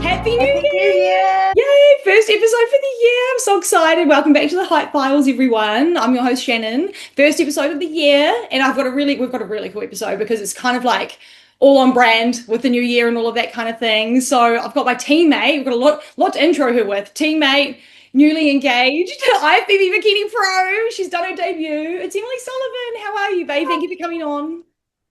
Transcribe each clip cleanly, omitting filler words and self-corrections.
Happy New Year! Yay! First episode for the year. I'm so excited. Welcome back to the Hype Files, everyone. I'm your host, Shannon. First episode of the year, and we've got a really cool episode because it's kind of like all on brand with the new year and all of that kind of thing. So I've got my teammate. We've got a lot to intro her with. Teammate, newly engaged, IFBB Bikini Pro. She's done her debut. It's Emily Sullivan. How are you, babe? Thank you for coming on.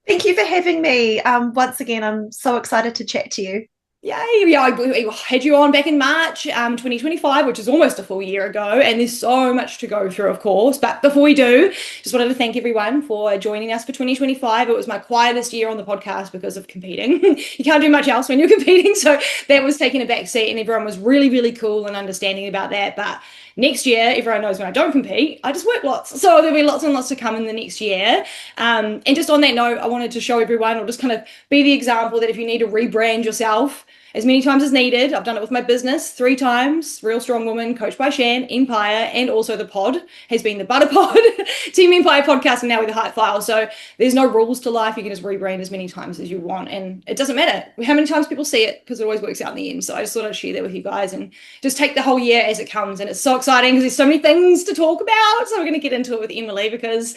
Thank you for having me. Once again, I'm so excited to chat to you. Yay! Yeah, I had you on back in March 2025, which is almost a full year ago, and there's so much to go through, of course. But before we do, just wanted to thank everyone for joining us for 2025. It was my quietest year on the podcast because of competing. You can't do much else when you're competing, so that was taking a back seat, and everyone was really, really cool and understanding about that. But next year, everyone knows when I don't compete, I just work lots. So there'll be lots and lots to come in the next year. And just on that note, I wanted to show everyone, or just kind of be the example that if you need to rebrand yourself as many times as needed. I've done it with my business 3 times. Real Strong Woman, coached by Shan, Empire, and also the pod has been the Butter Pod, Team Empire podcast, and now with the Hype File. So there's no rules to life. You can just rebrand as many times as you want, and it doesn't matter how many times people see it because it always works out in the end. So I just thought I'd share that with you guys and just take the whole year as it comes. And it's so exciting because there's so many things to talk about. So we're going to get into it with Emily because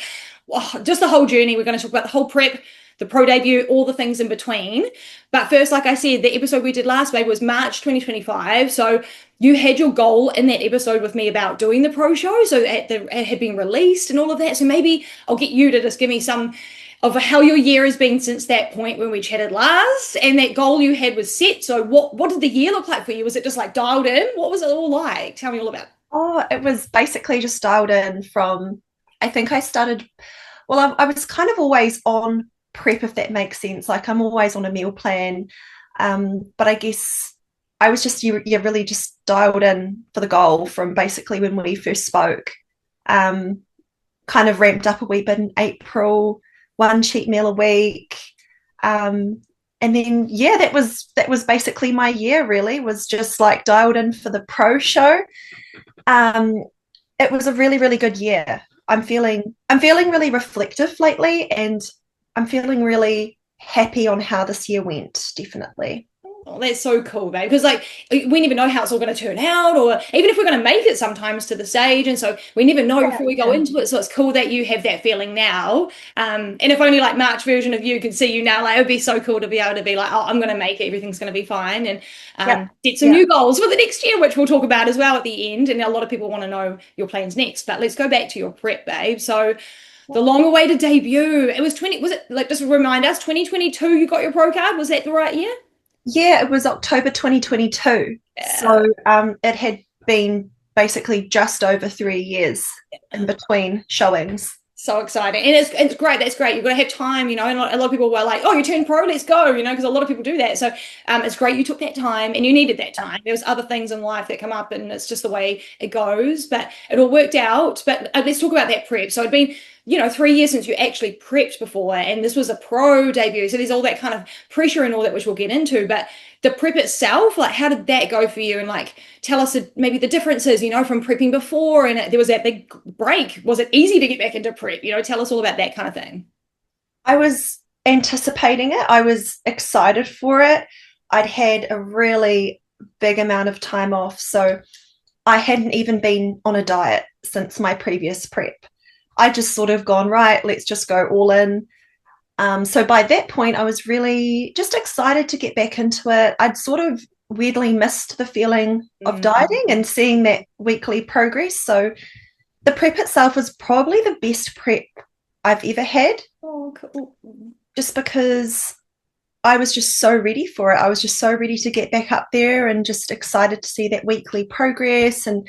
just the whole journey. We're going to talk about the whole prep, the pro debut, all the things in between. But first, like I said, the episode we did last, babe, was March 2025. So you had your goal in that episode with me about doing the pro show. So it had been released and all of that. So maybe I'll get you to just give me some of how your year has been since that point when we chatted last. And that goal you had was set. So what did the year look like for you? Was it just like dialed in? What was it all like? Tell me all about it. Oh, it was basically just dialed in from, I think I started, well, I was kind of always on prep, if that makes sense. Like I'm always on a meal plan, but I guess I was just really just dialed in for the goal from basically when we first spoke. Kind of ramped up a wee bit in April, 1 cheat meal a week, and then that was basically my year. Really was just like dialed in for the pro show. It was a really, really good year. I'm feeling really reflective lately, and I'm feeling really happy on how this year went, definitely. Oh, that's so cool, babe. Because like we never know how it's all going to turn out, or even if we're going to make it sometimes to the stage, and so we never know before we go into it. So it's cool that you have that feeling now. And if only like March version of you could see you now, like it would be so cool to be able to be like, oh, I'm going to make it. Everything's going to be fine, and set some new goals for the next year, which we'll talk about as well at the end. And a lot of people want to know your plans next. But let's go back to your prep, babe. So the long-awaited debut. It was just remind us, 2022 you got your pro card? Was that the right year? Yeah, it was October 2022. Yeah. So it had been basically just over 3 years in between showings. So exciting. And it's great. That's great. You've got to have time, and a lot of people were like, oh, you turned pro, let's go, because a lot of people do that. So it's great you took that time, and you needed that time. There was other things in life that come up, and it's just the way it goes, but it all worked out. But let's talk about that prep. So it'd been 3 years since you actually prepped before, and this was a pro debut. So there's all that kind of pressure and all that, which we'll get into. But the prep itself, like, how did that go for you? And like, tell us maybe the differences, from prepping before, and there was that big break. Was it easy to get back into prep? Tell us all about that kind of thing. I was anticipating it. I was excited for it. I'd had a really big amount of time off, so I hadn't even been on a diet since my previous prep. I just sort of gone, right, let's just go all in. So by that point, I was really just excited to get back into it. I'd sort of weirdly missed the feeling of dieting and seeing that weekly progress. So the prep itself was probably the best prep I've ever had. Oh, cool. Just because I was just so ready for it. I was just so ready to get back up there and just excited to see that weekly progress and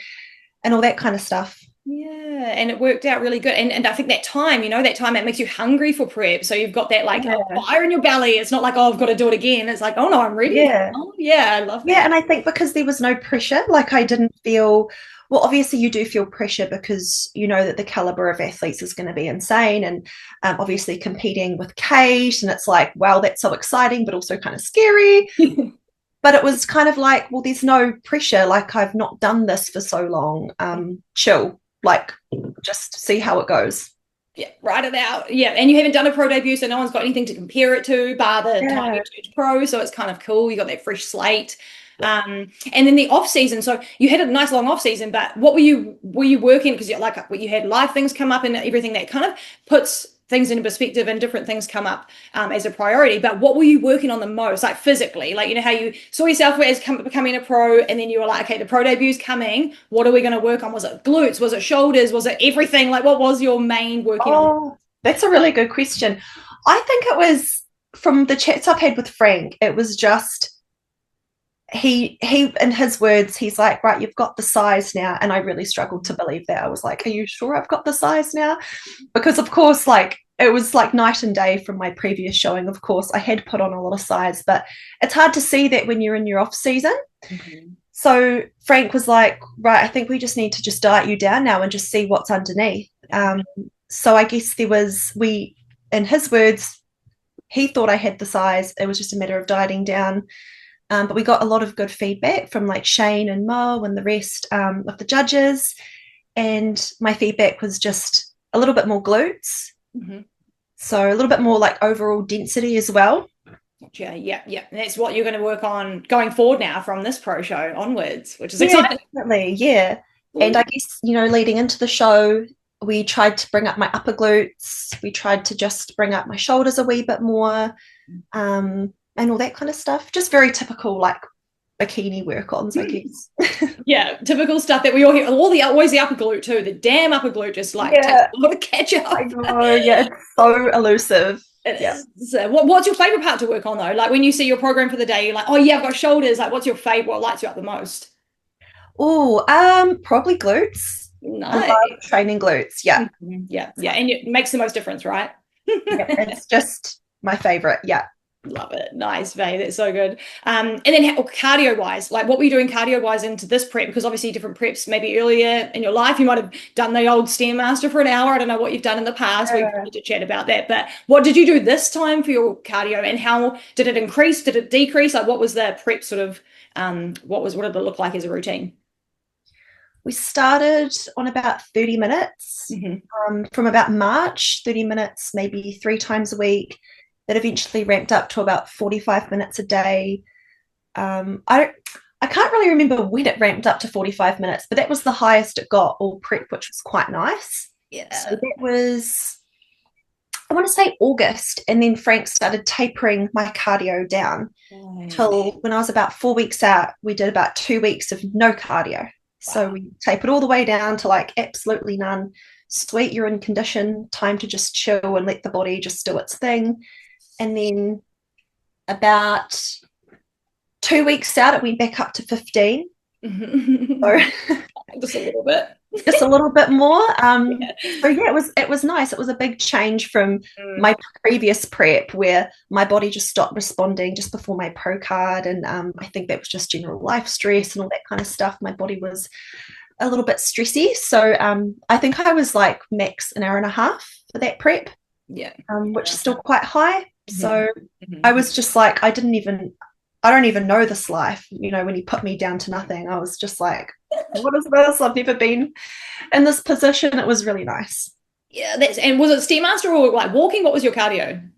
all that kind of stuff. Yeah, and it worked out really good. And I think that time, that time that makes you hungry for prep. So you've got that fire in your belly. It's not like, oh, I've got to do it again. It's like, oh no, I'm ready. Yeah. Oh, yeah, I love that. Yeah, and I think because there was no pressure, like I didn't feel, well, obviously you do feel pressure because you know that the caliber of athletes is going to be insane, and obviously competing with Kate, and it's like, wow, that's so exciting, but also kind of scary. But it was kind of like, well, there's no pressure. Like, I've not done this for so long. Chill. Like, just see how it goes. Yeah, write it out. Yeah, and you haven't done a pro debut, so no one's got anything to compare it to, bar the time you turned pro. So it's kind of cool. You got that fresh slate. And then the off season. So you had a nice long off season, but what were you working? Because you had live things come up and everything that kind of puts things into perspective and different things come up as a priority. But what were you working on the most, like physically? Like, how you saw yourself as becoming a pro, and then you were like, okay, the pro debu's coming. What are we going to work on? Was it glutes? Was it shoulders? Was it everything? Like, what was your main working on? That's a really good question. I think it was, from the chats I've had with Frank, it was just, he in his words, he's like, right, you've got the size now. And I really struggled to believe that. I was like, are you sure I've got the size now? Because of course, like, it was like night and day from my previous showing. Of course, I had put on a lot of size, but it's hard to see that when you're in your off season. So Frank was like, right, I think we just need to just diet you down now and just see what's underneath. So I guess in his words, he thought I had the size. It was just a matter of dieting down. But we got a lot of good feedback from like Shane and Mo and the rest of the judges. And my feedback was just a little bit more glutes. So a little bit more like overall density as well. Yeah. And that's what you're going to work on going forward now from this pro show onwards, which is exciting. Definitely, yeah. And I guess, leading into the show, we tried to bring up my upper glutes. We tried to just bring up my shoulders a wee bit more, and all that kind of stuff. Just very typical, like, bikini work-ons, I guess. Yeah, typical stuff that we all hear. Always the upper glute too. The damn upper glute just takes a lot of catch up. I know, yeah, it's so elusive. So what's your favorite part to work on though? Like when you see your program for the day, you're like, oh yeah, I've got shoulders. Like, what's your favorite? What lights you up the most? Probably glutes. Nice. I love training glutes. Yeah, and it makes the most difference, right? It's just my favorite. Yeah. Love it. Nice, Faye. That's so good. And then cardio wise, like what were you doing cardio wise into this prep? Because obviously different preps, maybe earlier in your life, you might have done the old Stairmaster for an hour. I don't know what you've done in the past. We need to chat about that. But what did you do this time for your cardio, and how did it increase? Did it decrease? Like what was the prep sort of, what did it look like as a routine? We started on about 30 minutes from about March, 30 minutes, maybe 3 times a week. That eventually ramped up to about 45 minutes a day. I can't really remember when it ramped up to 45 minutes, but that was the highest it got all prep, which was quite nice. Yeah. So that was, I want to say August, and then Frank started tapering my cardio down till when I was about 4 weeks out, we did about 2 weeks of no cardio. Wow. So we tapered all the way down to like absolutely none. Sweet, you're in condition, time to just chill and let the body just do its thing. And then about 2 weeks out, it went back up to 15. So just a little bit. Just a little bit more. So yeah, it was nice. It was a big change from my previous prep where my body just stopped responding just before my pro card. And I think that was just general life stress and all that kind of stuff. My body was a little bit stressy. So I think I was like max an hour and a half for that prep. Yeah. Which is still quite high. So I was just like, I don't even know this life. When you put me down to nothing, I was just like, what is this? I've never been in this position. It was really nice. Yeah. And was it Stairmaster or like walking? What was your cardio?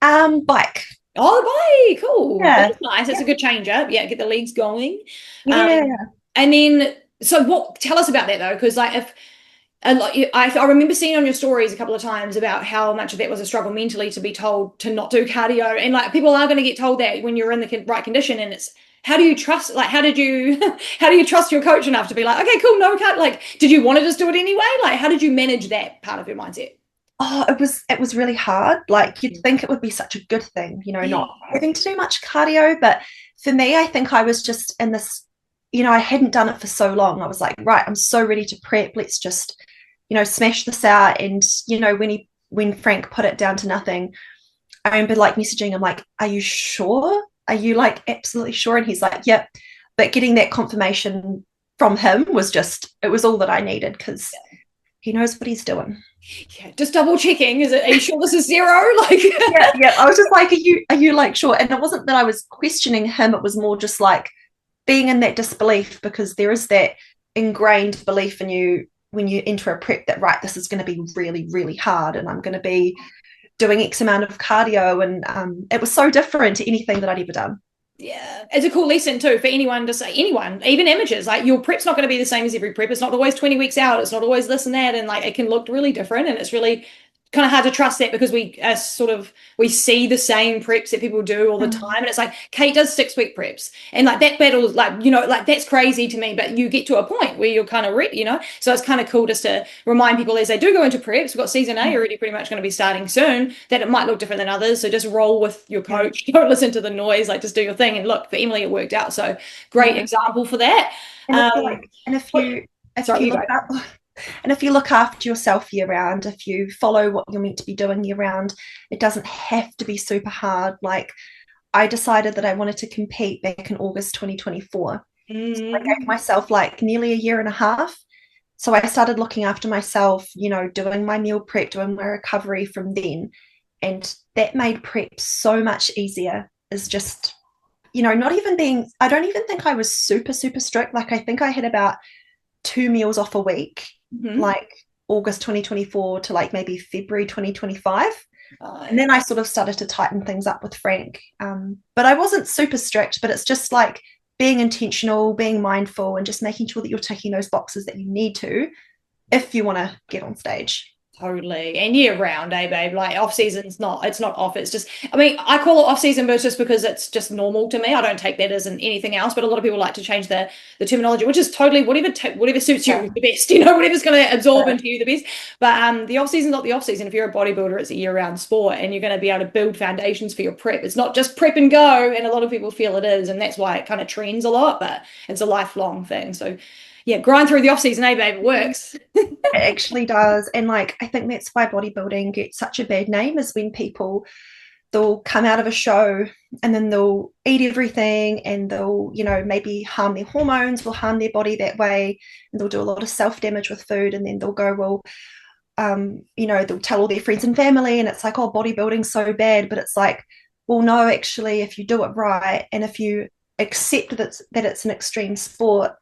Bike. Oh, bike. Cool. Yeah. That's nice. It's a good change up. Yeah. Get the legs going. Yeah. And then, so tell us about that though. Cause like I remember seeing on your stories a couple of times about how much of that was a struggle mentally to be told to not do cardio, and like people are going to get told that when you're in the right condition, and it's how do you trust how do you trust your coach enough to be like, okay, cool, no cut, like did you want to just do it anyway? Like how did you manage that part of your mindset? It was really hard. Like you'd think it would be such a good thing, not having to do much cardio, but for me, I think I was just in this, I hadn't done it for so long. I was like, right, I'm so ready to prep. Let's just, smash this out. And, when Frank put it down to nothing, I remember like messaging him like, are you sure? Are you like absolutely sure? And he's like, yep. But getting that confirmation from him was it was all that I needed because he knows what he's doing. Yeah, just double checking. Are you sure this is 0? Like yeah. I was just like, are you like sure? And it wasn't that I was questioning him. It was more just like being in that disbelief because there is that ingrained belief in you when you enter a prep that, right, this is going to be really, really hard, and I'm going to be doing X amount of cardio. And it was so different to anything that I'd ever done. Yeah, it's a cool lesson too for anyone to say, anyone, even amateurs, like your prep's not going to be the same as every prep. It's not always 20 weeks out. It's not always this and that. And like it can look really different. And it's really kind of hard to trust that because we see the same preps that people do all the time. And it's like Kate does 6-week preps. And like that battle, like, like that's crazy to me. But you get to a point where you're kind of ready, So it's kind of cool just to remind people as they do go into preps, we've got season A already pretty much going to be starting soon, that it might look different than others. So just roll with your coach. Don't listen to the noise, like just do your thing. And look, for Emily, it worked out. So great example for that. And if you look after yourself year round, if you follow what you're meant to be doing year round, it doesn't have to be super hard. Like I decided that I wanted to compete back in August 2024. So I gave myself like nearly a year and a half. So I started looking after myself, doing my meal prep, doing my recovery from then. And that made prep so much easier. Is just, not even being, I don't even think I was super, super strict. Like I think I had about 2 meals off a week. Like August 2024 to like maybe February 2025. And then I sort of started to tighten things up with Frank. But I wasn't super strict, but it's just like being intentional, being mindful, and just making sure that you're ticking those boxes that you need to if you want to get on stage. Totally. And year round, babe? Like off season's it's not off. It's just, I mean, I call it off season, but it's just because it's just normal to me. I don't take that as anything else, but a lot of people like to change the terminology, which is totally whatever suits you the best, whatever's going to absorb into you the best. But the off season's not the off season. If you're a bodybuilder, it's a year round sport and you're going to be able to build foundations for your prep. It's not just prep and go. And a lot of people feel it is. And that's why it kind of trends a lot, but it's a lifelong thing. So yeah, grind through the off season, babe? It works. It actually does. And like, I think that's why bodybuilding gets such a bad name, is when they'll come out of a show and then they'll eat everything and they'll, maybe harm their hormones or harm their body that way. And they'll do a lot of self-damage with food. And then they'll go, well, they'll tell all their friends and family, and it's like, oh, bodybuilding's so bad. But it's like, well, no, actually, if you do it right, and if you accept that it's an extreme sport,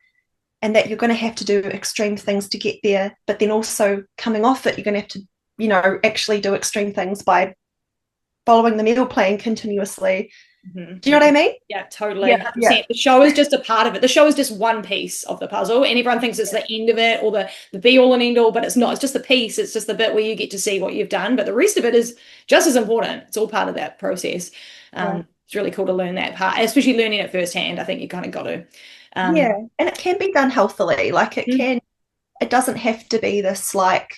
and that you're going to have to do extreme things to get there, but then also coming off it, you're going to have to, actually do extreme things by following the meal plan continuously. Do you know what I mean? Yeah, totally. Yeah. The show is just a part of it. The show is just one piece of the puzzle, and everyone thinks it's the end of it or the be all and end all, but it's not. It's just the piece. It's just the bit where you get to see what you've done, but the rest of it is just as important. It's all part of that process. It's really cool to learn that part, especially learning it firsthand. I think you kind of got to. And it can be done healthily. Like it doesn't have to be this like,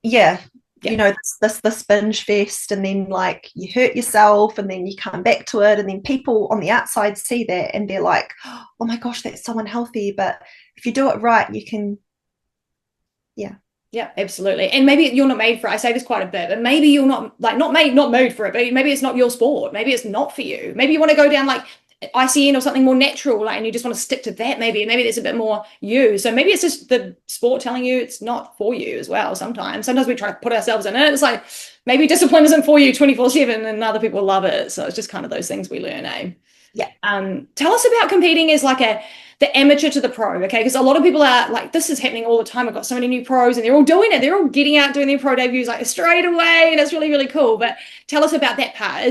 this binge fest, and then like you hurt yourself and then you come back to it, and then people on the outside see that and they're like, oh my gosh, that's so unhealthy. But if you do it right, you can, Yeah, absolutely. And maybe you're not made for it. I say this quite a bit, but maybe you're not made for it, but maybe it's not your sport. Maybe it's not for you. Maybe you want to go down like ICN or something more natural, and you just want to stick to that. Maybe that's a bit more you. So maybe it's just the sport telling you it's not for you as well. Sometimes we try to put ourselves in it. It's like maybe discipline isn't for you 24/7, and other people love it. So it's just kind of those things we learn, Yeah. Tell us about competing as like the amateur to the pro, okay? Because a lot of people are like, this is happening all the time. I've got so many new pros and they're all doing it. They're all getting out doing their pro debuts like straight away, and it's really, really cool. But tell us about that part.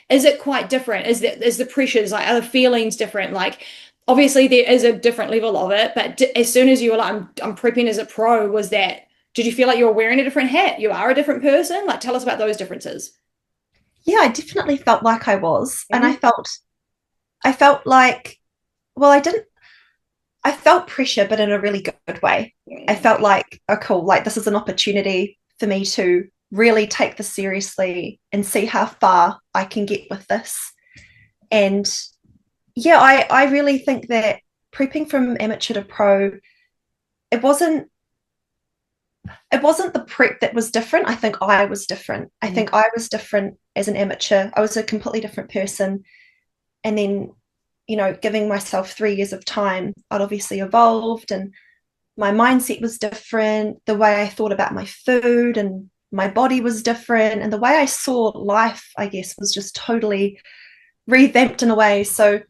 Is it quite different? Is the pressures, like, are the feelings different? Like, obviously there is a different level of it, but as soon as you were like, I'm prepping as a pro, did you feel like you were wearing a different hat? You are a different person? Like, tell us about those differences. Yeah, I definitely felt like I was. And I felt like, well, I felt pressure, but in a really good way. I felt like, oh, cool, like this is an opportunity for me to really take this seriously and see how far I can get with this. And yeah, I really think that prepping from amateur to pro, it wasn't the prep that was different. I think I was different. I think I was different as an amateur. I was a completely different person. And then, giving myself 3 years of time, I'd obviously evolved, and my mindset was different. The way I thought about my food and my body was different, and the way I saw life, I guess, was just totally revamped in a way. So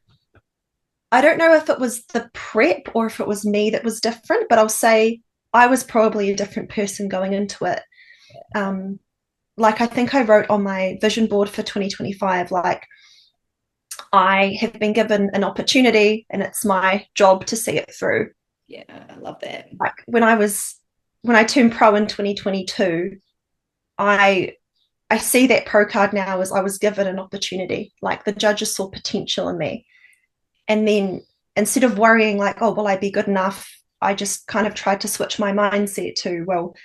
I don't know if it was the prep or if it was me that was different, but I'll say I was probably a different person going into it. Like I think I wrote on my vision board for 2025, like I have been given an opportunity and it's my job to see it through. Yeah, I love that. Like when I turned pro in 2022, I see that pro card now as I was given an opportunity. Like the judges saw potential in me. And then instead of worrying like, oh, will I be good enough? I just kind of tried to switch my mindset to, well,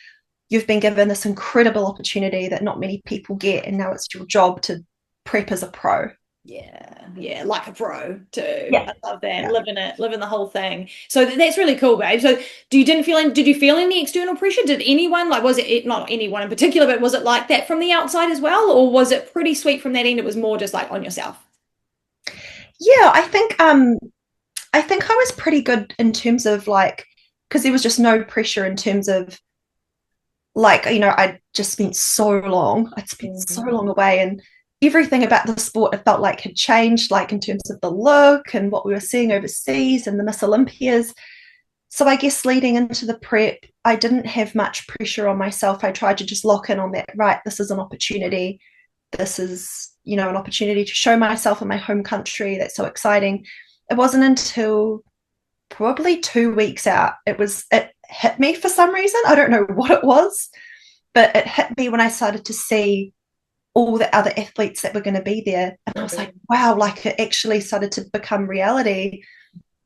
you've been given this incredible opportunity that not many people get. And now it's your job to prep as a pro. Yeah, like a pro too. Yeah. I love that. Yeah. Living the whole thing. So that's really cool, babe. So did you feel any external pressure? Did anyone, like, was it not anyone in particular, but was it like that from the outside as well? Or was it pretty sweet from that end? It was more just like on yourself. Yeah, I think I was pretty good in terms of like, because there was just no pressure in terms of like, I'd spent so long away, and everything about the sport it felt like had changed, like in terms of the look and what we were seeing overseas and the Miss Olympias. So I guess leading into the prep, I didn't have much pressure on myself. I tried to just lock in on that, right, this is an opportunity. This is, an opportunity to show myself in my home country. That's so exciting. It wasn't until probably 2 weeks out, it hit me for some reason. I don't know what it was, but it hit me when I started to see all the other athletes that were going to be there. And I was like, wow, like it actually started to become reality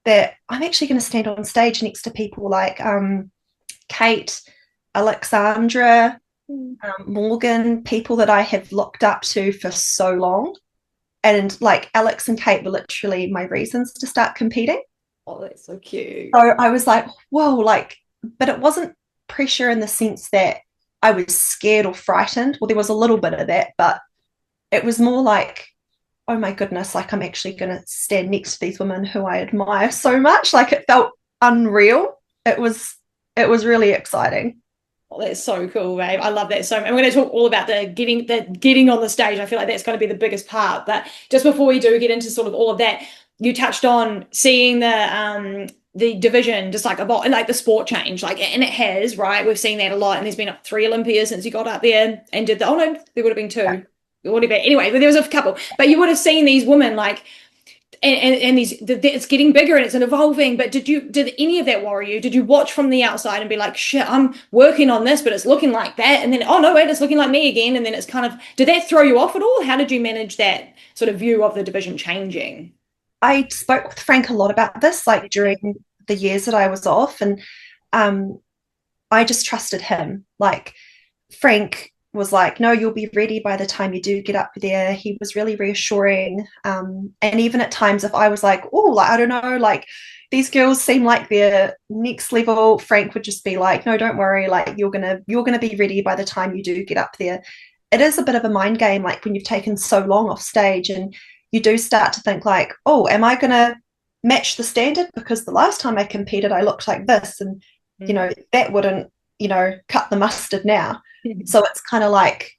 that I'm actually going to stand on stage next to people like Kate, Alexandra, Morgan, people that I have looked up to for so long. And like Alex and Kate were literally my reasons to start competing. Oh, that's so cute. So I was like, whoa, like, but it wasn't pressure in the sense that I was scared or frightened. Well, there was a little bit of that, but it was more like, oh my goodness, like I'm actually going to stand next to these women who I admire so much. Like it felt unreal. It was really exciting. Oh, that's so cool, babe. I love that so much. And we're going to talk all about the getting on the stage. I feel like that's going to be the biggest part. But just before we do get into sort of all of that, you touched on seeing the division just like evolve and like the sport change, like, and it has, right? We've seen that a lot, and there's been 3 Olympias since you got up there and did oh no, there would have been 2. Whatever. Anyway, there was a couple, but you would have seen these women like. And it's getting bigger and it's evolving. But did any of that worry you? Did you watch from the outside and be like, shit, I'm working on this, but it's looking like that, and then oh no, wait, it's looking like me again, and then it's kind of, did that throw you off at all? How did you manage that sort of view of the division changing? I spoke with Frank a lot about this, like during the years that I was off, and I just trusted him. Like Frank was like, no, you'll be ready by the time you do get up there. He was really reassuring. And even at times if I was like, oh, like, I don't know, like these girls seem like they're next level, Frank would just be like, no, don't worry, like you're gonna be ready by the time you do get up there. It is a bit of a mind game, like when you've taken so long off stage and you do start to think like, oh, am I gonna match the standard? Because the last time I competed, I looked like this, and that wouldn't, cut the mustard now. So it's kind of like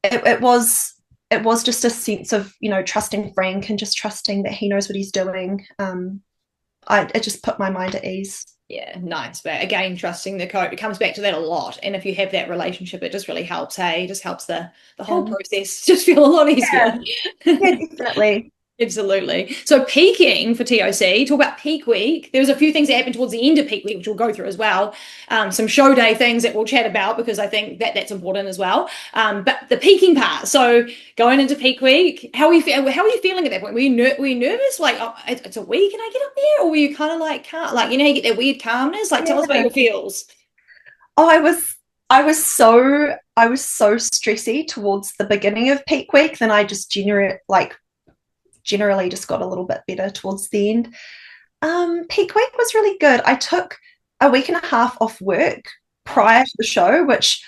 it was just a sense of trusting Frank and just trusting that he knows what he's doing. It just put my mind at ease. Yeah, nice. But again, trusting the coach, it comes back to that a lot. And if you have that relationship, it just really helps. Hey, it just helps the whole process just feel a lot easier. Yeah, definitely. Absolutely. So peaking for TOC, talk about peak week. There was a few things that happened towards the end of peak week, which we'll go through as well. Some show day things that we'll chat about because I think that's important as well. But the peaking part. So going into peak week, how are you feeling at that point? Were you nervous? Like, oh, it's a week and I get up there, or were you kind of like calm? Like, you get that weird calmness? Like, tell us about your feels. Oh, I was so stressy towards the beginning of peak week. Then I just generally just got a little bit better towards the end. Peak week was really good. I took a week and a half off work prior to the show, which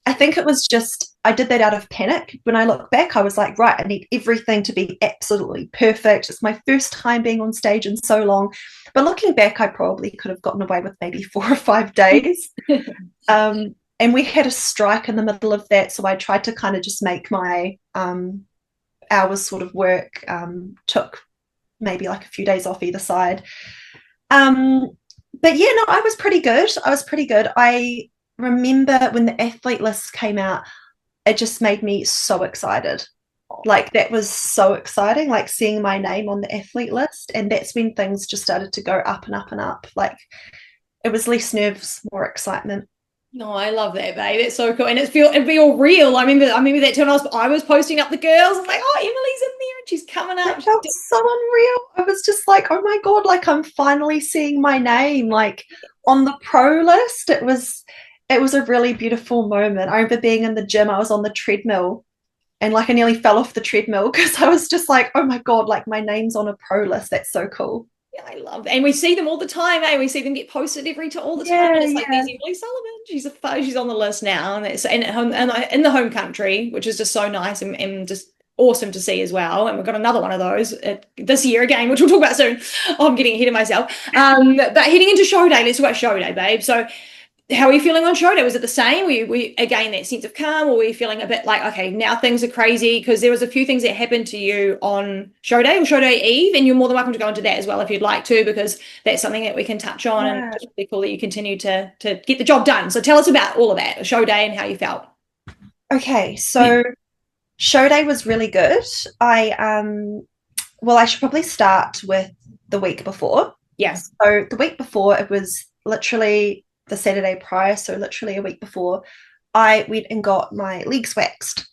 I think it was just, I did that out of panic. When I look back, I was like, right, I need everything to be absolutely perfect. It's my first time being on stage in so long. But looking back, I probably could have gotten away with maybe 4 or 5 days. And we had a strike in the middle of that. So I tried to kind of just make my hours sort of work, took maybe like a few days off either side. but yeah, no, I was pretty good. I remember when the athlete list came out, it just made me so excited. Like that was so exciting, like seeing my name on the athlete list. And that's when things just started to go up and up and up. Like it was less nerves, more excitement. No, I love that, babe. It's so cool, and it'd feel real. I remember that time I was posting up the girls. I'm like, oh, Emily's in there, and she's coming up. It felt so unreal. I was just like, oh my God, like I'm finally seeing my name like on the pro list. It was a really beautiful moment. I remember being in the gym, I was on the treadmill and like I nearly fell off the treadmill because I was just like, oh my God, like my name's on a pro list. That's so cool. Yeah, I love that. And we see them all the time, eh? We see them get posted all the time. Yeah, And it's like, yeah. there's Emily Sullivan. She's on the list now, and it's and in the home country, which is just so nice and just awesome to see as well. And we've got another one of those this year again, which we'll talk about soon. Oh, I'm getting ahead of myself. But heading into show day, let's talk about show day, babe. So how are you feeling on show day? Was it the same? We again that sense of calm, or were you feeling a bit like, okay, now things are crazy? Because there was a few things that happened to you on show day or show day eve, and you're more than welcome to go into that as well if you'd like to, because that's something that we can touch on, and Yeah. it's really cool that you continue to get the job done. So tell us about all of that, show day, and how you felt. Okay, so show day was really good. I should probably start with the week before. Yes. So the week before, it was literally the Saturday prior, so literally a week before, I went and got my legs waxed.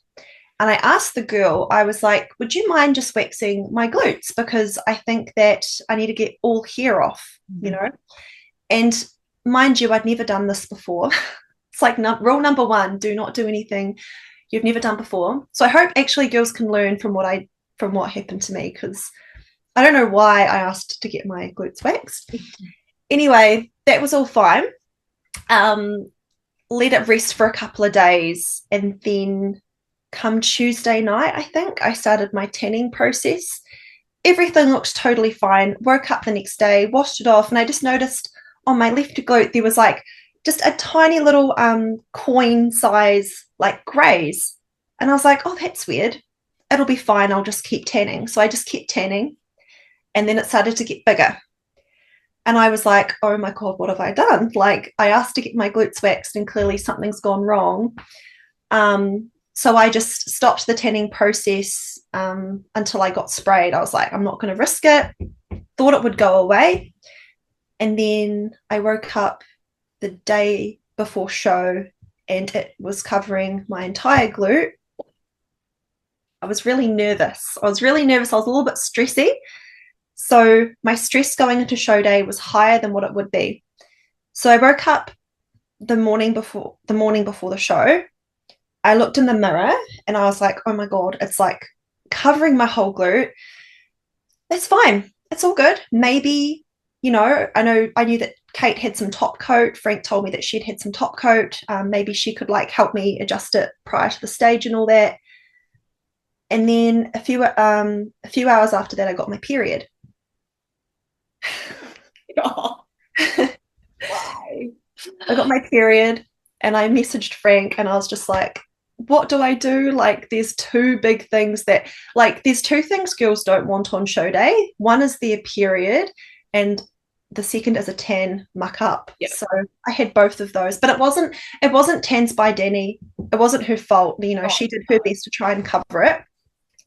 And I asked the girl, I was like, would you mind just waxing my glutes? Because I think that I need to get all hair off, you know? And mind you, I'd never done this before. It's like rule number one, do not do anything you've never done before. So I hope actually girls can learn from what happened to me, because I don't know why I asked to get my glutes waxed. Anyway, that was all fine. Let it rest for a couple of days, and then come Tuesday night, I think, I started my tanning process. Everything looked totally fine. Woke up the next day, washed it off, and I just noticed on my left glute there was like just a tiny little coin size like graze. And I was like, oh, that's weird. It'll be fine. I'll just keep tanning. So I just kept tanning, and then it started to get bigger. And I was like, oh my God, what have I done? Like, I asked to get my glutes waxed and clearly something's gone wrong. So I just stopped the tanning process until I got sprayed. I was like, I'm not going to risk it. Thought it would go away. And then I woke up the day before show and it was covering my entire glute. I was really nervous. I was a little bit stressy. So my stress going into show day was higher than what it would be. So I woke up the morning before the show. I looked in the mirror and I was like, oh my God, it's like covering my whole glute. That's fine. It's all good. Maybe, I knew that Kate had some top coat. Frank told me that she'd had some top coat. Maybe she could like help me adjust it prior to the stage and all that. And then a few hours after that, I got my period. Oh. Why? I got my period and I messaged Frank and I was just like, what do I do? Like, there's two big things there's two things girls don't want on show day. One is their period and the second is a tan muck up. Yep. So I had both of those, but it wasn't tans by Danny. It wasn't her fault. She did her best to try and cover it.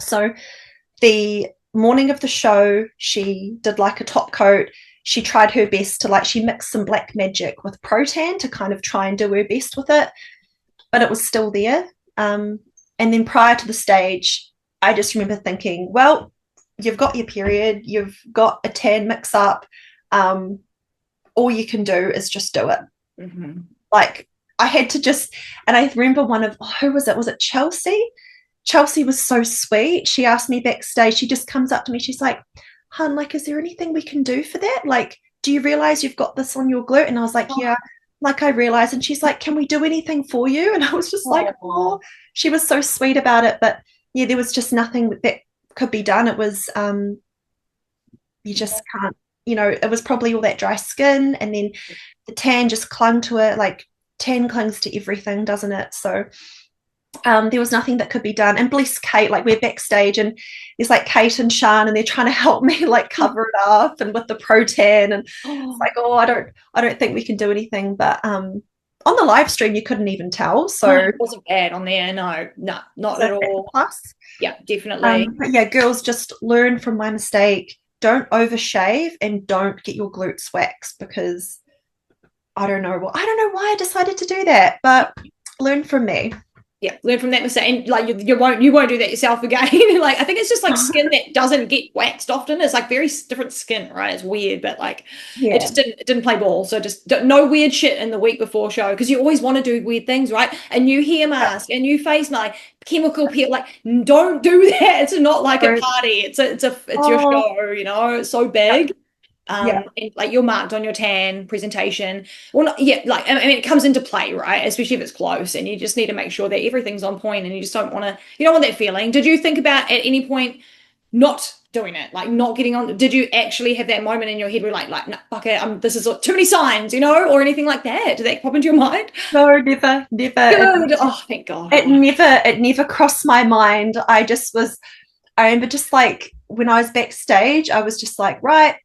So the morning of the show, she did like a top coat. She tried her best to she mixed some black magic with Protan to kind of try and do her best with it, but it was still there. And then prior to the stage, I just remember thinking, well, you've got your period, you've got a tan mix up. All you can do is just do it. Mm-hmm. Like I had to and I remember who was it? Was it Chelsea? Chelsea was so sweet. She asked me backstage, she just comes up to me. She's like, hun, like, is there anything we can do for that? Like, do you realize you've got this on your glute? And I was like, yeah, like I realize. And she's like, can we do anything for you? And I was just like, oh, she was so sweet about it. But yeah, there was just nothing that could be done. It was, you just can't, it was probably all that dry skin. And then the tan just clung to it. Like tan clings to everything, doesn't it? So There was nothing that could be done. And bless Kate, like we're backstage and there's like Kate and Shannon and they're trying to help me like cover it up and with the pro-tan, and it's like, oh, I don't think we can do anything. But on the live stream you couldn't even tell. So it wasn't bad on there, no, not at all. Plus. Yeah, definitely. But yeah, girls, just learn from my mistake. Don't overshave and don't get your glutes waxed, because I don't know why I decided to do that, but learn from me. Yeah, learn from that mistake, and like you won't do that yourself again. Like I think it's just like skin that doesn't get waxed often. It's like very different skin, right? It's weird, but like it just didn't play ball. So just no weird shit in the week before show, because you always want to do weird things, right? A new hair mask, a new face mask, chemical peel. Like don't do that. It's not like a party. It's your show. You know, it's so big. And like you're marked on your tan presentation. Well, like I mean, it comes into play, right? Especially if it's close, and you just need to make sure that everything's on point, and you don't want that feeling. Did you think about at any point not doing it, like not getting on? Did you actually have that moment in your head where like no, fuck it, this is too many signs, or anything like that? Did that pop into your mind? No, never. Good. Oh, thank God. It never crossed my mind. I remember just like when I was backstage, I was just like, right,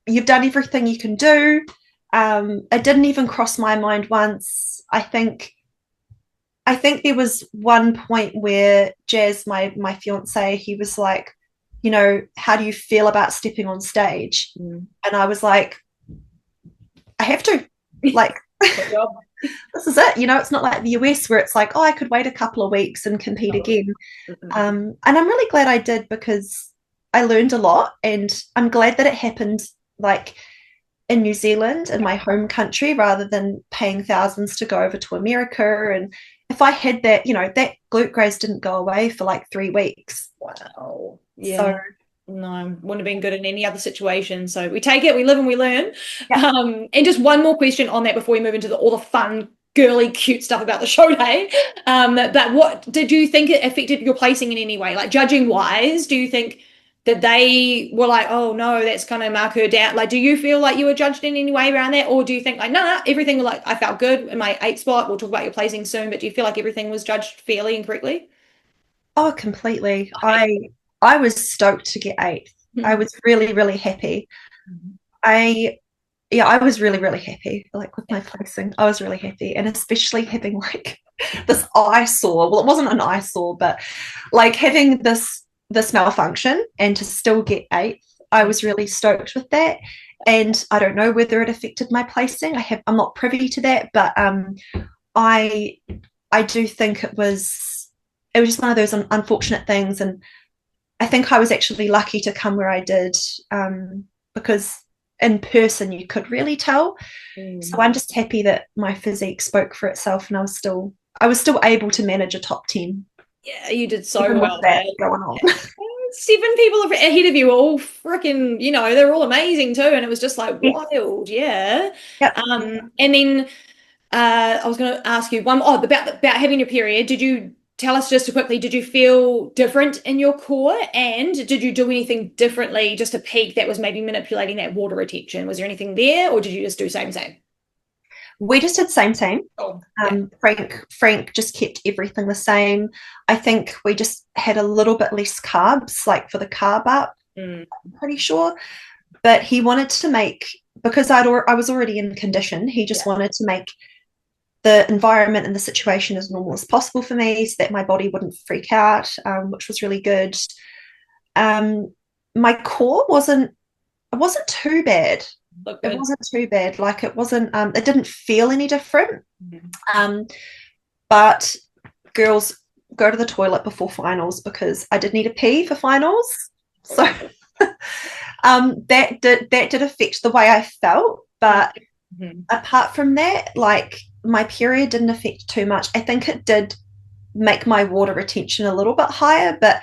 you've done everything you can do. It didn't even cross my mind once. I think there was one point where Jazz, my fiance, he was like, how do you feel about stepping on stage? And I was like, I have to, like, this is it. It's not like the US where it's like, oh, I could wait a couple of weeks and compete again. And I'm really glad I did, because I learned a lot, and I'm glad that it happened like in New Zealand, in my home country, rather than paying thousands to go over to America. And if I had that, that glute graze didn't go away for like 3 weeks. Wow. Yeah. So, no, wouldn't have been good in any other situation. So we take it, we live and we learn. Yeah. And just one more question on that before we move into all the fun, girly, cute stuff about the show day. But what did you think it affected your placing in any way? Like judging wise, do you think that they were like, oh no, that's going to mark her down? Like, do you feel like you were judged in any way around that? Or do you think like, no, everything was like, I felt good in my 8th spot. We'll talk about your placing soon, but do you feel like everything was judged fairly and correctly? Oh, completely. Okay. I was stoked to get 8th. I was really, really happy. I was really, really happy, like with my placing. I was really happy, and especially having like this eyesore. Well, it wasn't an eyesore, but like having this malfunction and to still get 8th, I was really stoked with that. And I don't know whether it affected my placing. I'm not privy to that, but I do think it was just one of those unfortunate things. And I think I was actually lucky to come where I did, because in person you could really tell. So I'm just happy that my physique spoke for itself, and I was still able to manage a top 10. Yeah, you did so well. That going on. 7 people ahead of you, all freaking, they're all amazing too, and it was just like wild. Yeah. Yep. And then I was going to ask you about having your period. Did you tell us just quickly, did you feel different in your core, and did you do anything differently just to peak that was maybe manipulating that water retention? Was there anything there, or did you just do same? We just did same. Oh, Frank just kept everything the same. I think we just had a little bit less carbs, like for the carb up, I'm pretty sure. But he wanted to make, because I was already in condition, he just wanted to make the environment and the situation as normal as possible for me, so that my body wouldn't freak out, which was really good. My core wasn't too bad. It wasn't too bad. Like it wasn't, it didn't feel any different. But girls, go to the toilet before finals, because I did need a pee for finals. So that did affect the way I felt. But apart from that, like my period didn't affect too much. I think it did make my water retention a little bit higher, but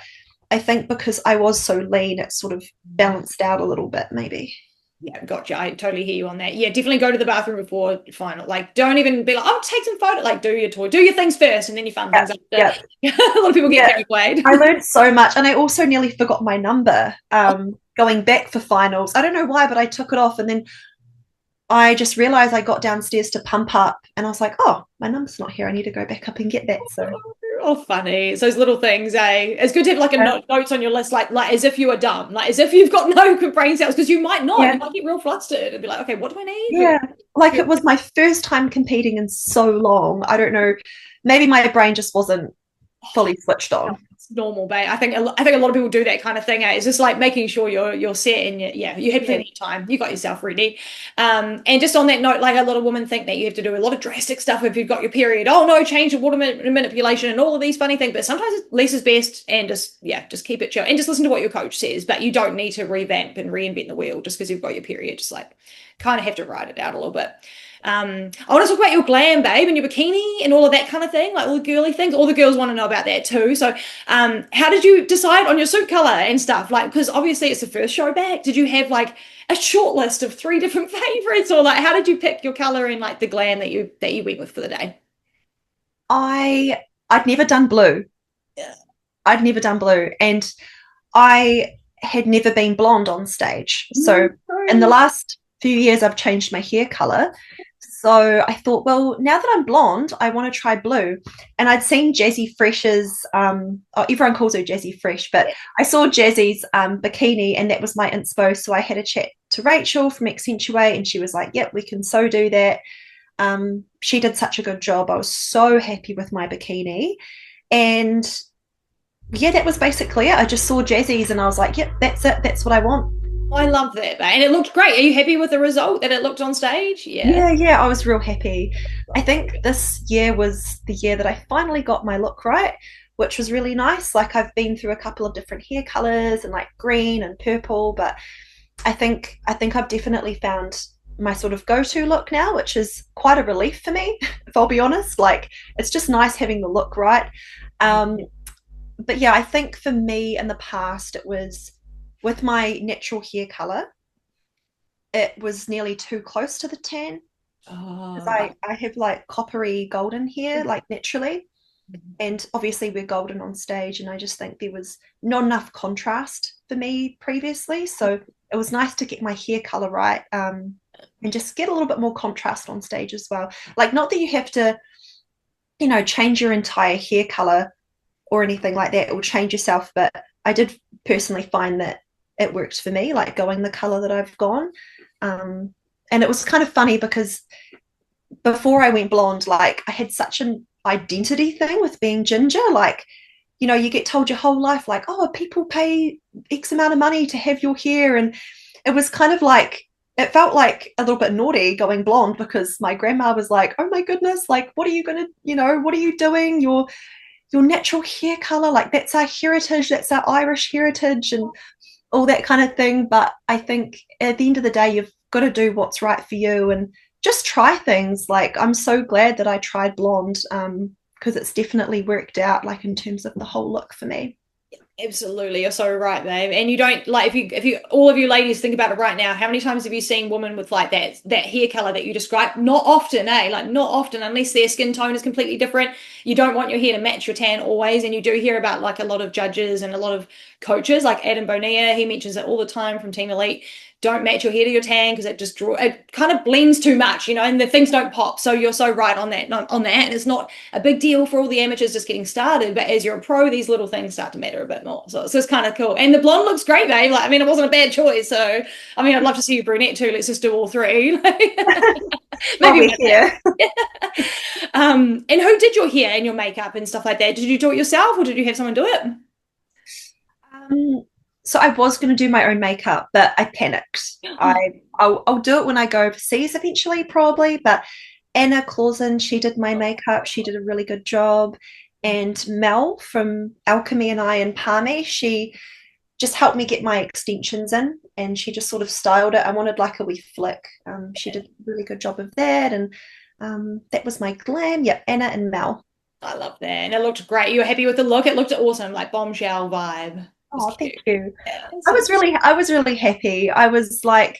I think because I was so lean, it sort of balanced out a little bit maybe. Yeah, gotcha. I totally hear you on that. Yeah, definitely go to the bathroom before final. Like, don't even be like, oh, take some photos. Like, do your things first, and then you fun things after. Yeah. A lot of people get carried away. I learned so much, and I also nearly forgot my number going back for finals. I don't know why, but I took it off, and then I just realized I got downstairs to pump up and I was like, oh, my number's not here. I need to go back up and get that. So Oh, funny. It's those little things, eh? It's good to have like a yeah, notes on your list, like as if you were dumb, like as if you've got no brain cells, because you might not. You yeah, might get real flustered and be like, okay, what do I need? yeah. Like it was my first time competing in so long. I don't know. Maybe my brain just wasn't fully switched on. It's normal, babe. I think a lot of people do that kind of thing. It's just like making sure you're set and you had plenty of time. You got yourself ready. And just on that note, like a lot of women think that you have to do a lot of drastic stuff if you've got your period. Oh no, change of water manipulation and all of these funny things. But sometimes less is best, and just keep it chill and just listen to what your coach says. But you don't need to revamp and reinvent the wheel just because you've got your period. Just like kind of have to ride it out a little bit. I want to talk about your glam, babe, and your bikini and all of that kind of thing, like all the girly things. All the girls want to know about that too. So, how did you decide on your suit color and stuff? Like, because obviously it's the first show back. Did you have like a short list of 3 different favorites, or like how did you pick your color and like the glam that you went with for the day? I'd never done blue. Yeah. I'd never done blue, and I had never been blonde on stage. So in the last few years, I've changed my hair color. So I thought, well, now that I'm blonde, I want to try blue. And I'd seen Jazzy Fresh's, everyone calls her Jazzy Fresh, but I saw Jazzy's bikini, and that was my inspo. So I had a chat to Rachel from Accentuate, and she was like, yep, we can so do that. She did such a good job. I was so happy with my bikini. And yeah, that was basically it. I just saw Jazzy's and I was like, yep, that's it. That's what I want. I love that, and it looked great. Are you happy with the result that it looked on stage? Yeah, I was real happy. I think this year was the year that I finally got my look right, which was really nice. Like I've been through a couple of different hair colors and like green and purple, but I think I've definitely found my sort of go-to look now, which is quite a relief for me, if I'll be honest. Like it's just nice having the look right. But yeah, I think for me in the past, it was with my natural hair color, it was nearly too close to the tan. Because I have like coppery golden hair, like naturally. And obviously we're golden on stage, and I just think there was not enough contrast for me previously. So it was nice to get my hair color right, and just get a little bit more contrast on stage as well. Like not that you have to, change your entire hair color or anything like that, or change yourself, but I did personally find that it worked for me, like going the color that I've gone. And it was kind of funny because before I went blonde, like I had such an identity thing with being ginger. Like, you get told your whole life, like, oh, people pay X amount of money to have your hair. And it was kind of like, it felt like a little bit naughty going blonde because my grandma was like, oh my goodness, like, what are you going to, what are you doing? Your natural hair color, like that's our heritage, that's our Irish heritage and all that kind of thing. But I think at the end of the day, you've got to do what's right for you and just try things. Like I'm so glad that I tried blonde because it's definitely worked out, like in terms of the whole look for me. Absolutely, you're so right, babe. And you don't like if you all of you ladies think about it right now, how many times have you seen women with like that hair color that you described? Not often, eh? Like not often, unless their skin tone is completely different. You don't want your hair to match your tan always. And you do hear about like a lot of judges and a lot of coaches, like Adam Bonilla, he mentions it all the time from Team Elite. Don't match your hair to your tan because it kind of blends too much, and the things don't pop. So you're so right on that. And it's not a big deal for all the amateurs just getting started, but as you're a pro, these little things start to matter a bit more. So it's just kind of cool. And the blonde looks great, babe. Like, I mean, it wasn't a bad choice. So, I mean, I'd love to see you brunette too. Let's just do all 3. Maybe here. And who did your hair and your makeup and stuff like that? Did you do it yourself or did you have someone do it? So I was going to do my own makeup, but I panicked. I'll do it when I go overseas eventually, probably. But Anna Clausen, she did my makeup. She did a really good job. And Mel from Alchemy and I and Palmy, she just helped me get my extensions in, and she just sort of styled it. I wanted like a wee flick. She did a really good job of that. And that was my glam. Yep, Anna and Mel. I love that. And it looked great. You were happy with the look? It looked awesome, like bombshell vibe. Oh, thank you. Yeah, I was really happy. I was like,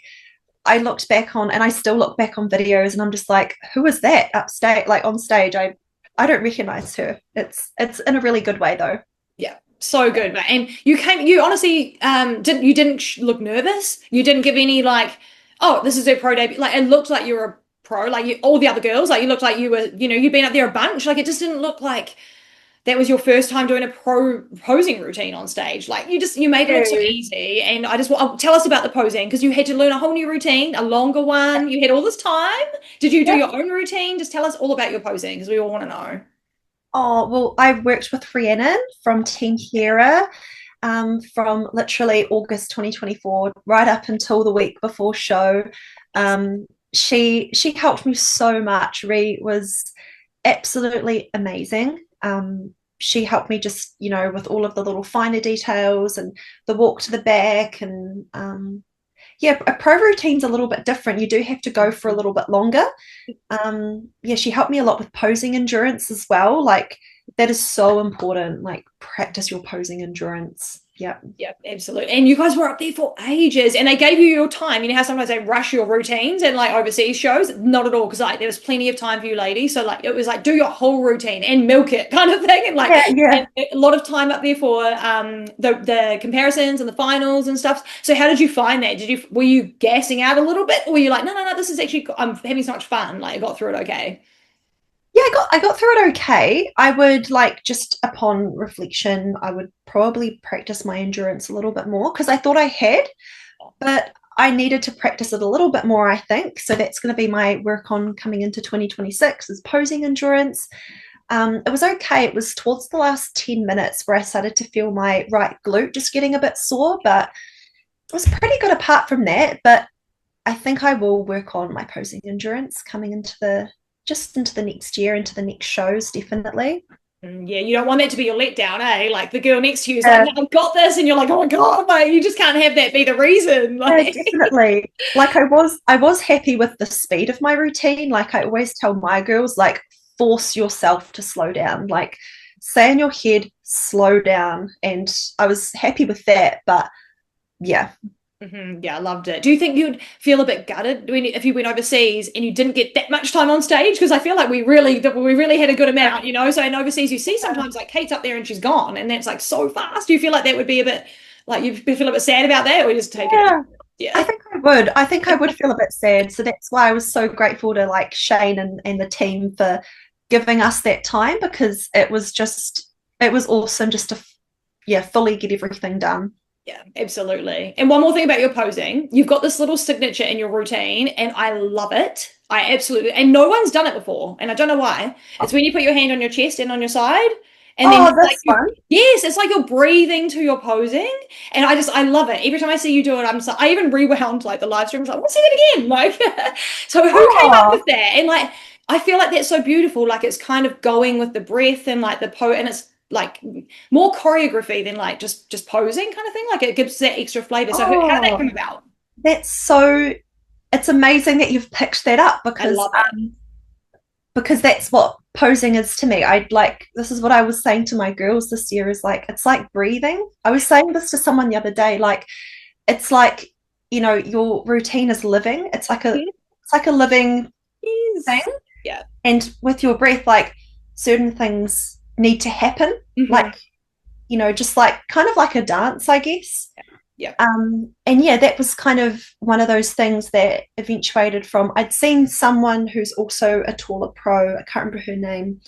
I looked back on, and I still look back on videos, and I'm just like, who is that upstage, like on stage? I don't recognize her. It's in a really good way though. Yeah, so good. And you honestly didn't look nervous. You didn't give any like Oh, this is their pro debut. Like, it looked like you were a pro, like all the other girls, like you looked like you were, you'd been up there a bunch. Like, it just didn't look like that was your first time doing a pro posing routine on stage. Like, you made it look so easy. And I just want, tell us about the posing, because you had to learn a whole new routine, a longer one. You had all this time. Did you do your own routine? Just tell us all about your posing, because we all want to know. Oh, well, I worked with Rhiannon from Team Hera from literally August 2024 right up until the week before show. She helped me so much. Rhi was absolutely amazing. She helped me just, with all of the little finer details and the walk to the back. And yeah, a pro routine's a little bit different. You do have to go for a little bit longer. Yeah, she helped me a lot with posing endurance as well. Like, that is so important. Like, practice your posing endurance. Yeah. Yeah, absolutely. And you guys were up there for ages, and they gave you your time. You know how sometimes they rush your routines and like overseas shows? Not at all, because like there was plenty of time for you ladies. So like it was like do your whole routine and milk it kind of thing. And like and a lot of time up there for the comparisons and the finals and stuff. So how did you find that? Were you gassing out a little bit, or were you like, no, this is actually, I'm having so much fun. Like, I got through it okay? Yeah, I got through it okay. I would like, just upon reflection, I would probably practice my endurance a little bit more, because I thought I had, but I needed to practice it a little bit more, I think. So that's going to be my work on coming into 2026, is posing endurance. It was okay. It was towards the last 10 minutes where I started to feel my right glute just getting a bit sore, but it was pretty good apart from that. But I think I will work on my posing endurance coming into the next year, into the next shows, definitely. Yeah, you don't want that to be your letdown, eh? Like the girl next to you is like, no, I've got this, and you're like, oh my God, like you just can't have that be the reason. Like, yeah, definitely. Like, I was happy with the speed of my routine. Like, I always tell my girls, like, force yourself to slow down. Like, say in your head, slow down. And I was happy with that. But yeah. Yeah, I loved it. Do you think you'd feel a bit gutted if you went overseas and you didn't get that much time on stage? Because I feel like we really had a good amount, So in overseas, you see sometimes like Kate's up there and she's gone, and that's like so fast. Do you feel like that would be a bit like you feel a bit sad about that, or just take it? Yeah, I think I would. I think I would feel a bit sad. So that's why I was so grateful to like Shane and the team for giving us that time, because it was awesome just to fully get everything done. Yeah, absolutely. And one more thing about your posing, you've got this little signature in your routine, and I love it. I absolutely, and no one's done it before, and I don't know why. It's when you put your hand on your chest and on your side, and then that's fun. Yes, it's like you're breathing to your posing, and I love it. Every time I see you do it, I even rewound like the live stream. I was like, let's see that again. Like, so who came up with that? And like, I feel like that's so beautiful. Like, it's kind of going with the breath and like and it's like more choreography than like just posing kind of thing. Like, it gives that extra flavor. So how did that come about? It's amazing that you've picked that up, because that's what posing is to me. This is what I was saying to my girls this year, is like, it's like breathing. I was saying this to someone the other day, like, it's like, your routine is living. It's like a living thing. Yeah. And with your breath, like, certain things need to happen, like, just like kind of like a dance, I guess. Yeah. And yeah, that was kind of one of those things that eventuated from, I'd seen someone who's also a taller pro, I can't remember her name,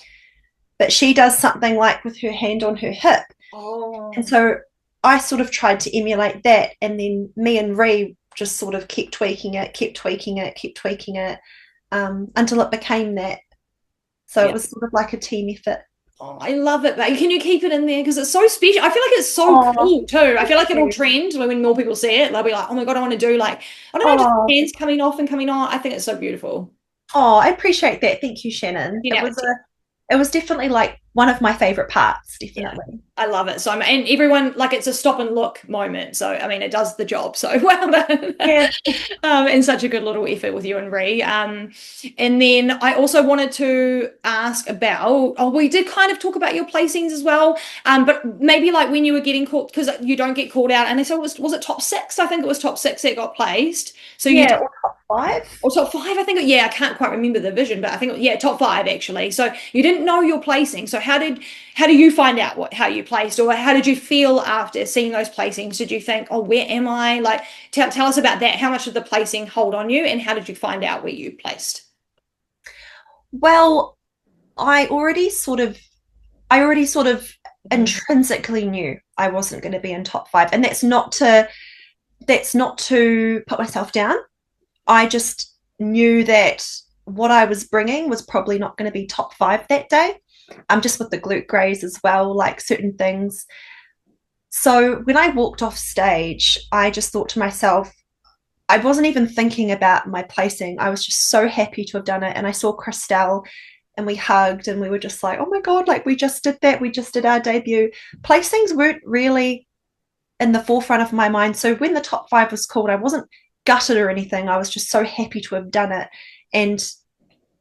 but she does something like with her hand on her hip. And so I sort of tried to emulate that, and then me and Rhi just sort of kept tweaking it until it became that. So it was sort of like a team effort. Oh, I love it. But can you keep it in there? Because it's so special. I feel like it's so cool too. I feel like it'll trend when more people see it. They'll be like, oh my God, I want to do like, I don't know, just hands coming off and coming on. I think it's so beautiful. Oh, I appreciate that. Thank you, Shannon. It was definitely like one of my favorite parts, definitely. Yeah, I love it. So and everyone, like, it's a stop and look moment. So I mean, it does the job. So well done. Yeah. And such a good little effort with you and Rhi. And then I also wanted to ask about, we did kind of talk about your placings as well. But maybe like when you were getting called, because you don't get called out, and they said was it top 6? I think it was top 6 that got placed. So or top 5. Or top 5, I think. Yeah, I can't quite remember the division, but I think top 5 actually. So you didn't know your placing. So how do you find out how you placed, or how did you feel after seeing those placings? Did you think, oh, where am I? Like, tell us about that. How much did the placing hold on you, and how did you find out where you placed? Well, I already sort of intrinsically knew I wasn't going to be in top 5, and that's not to put myself down. I just knew that what I was bringing was probably not going to be top 5 that day. Just with the glute grays as well, like certain things. So when I walked off stage, I just thought to myself, I wasn't even thinking about my placing. I was just so happy to have done it. And I saw Christelle and we hugged and we were just like, oh my God, like we just did that. We just did our debut. Placings weren't really in the forefront of my mind. So when the top 5 was called, I wasn't gutted or anything. I was just so happy to have done it. And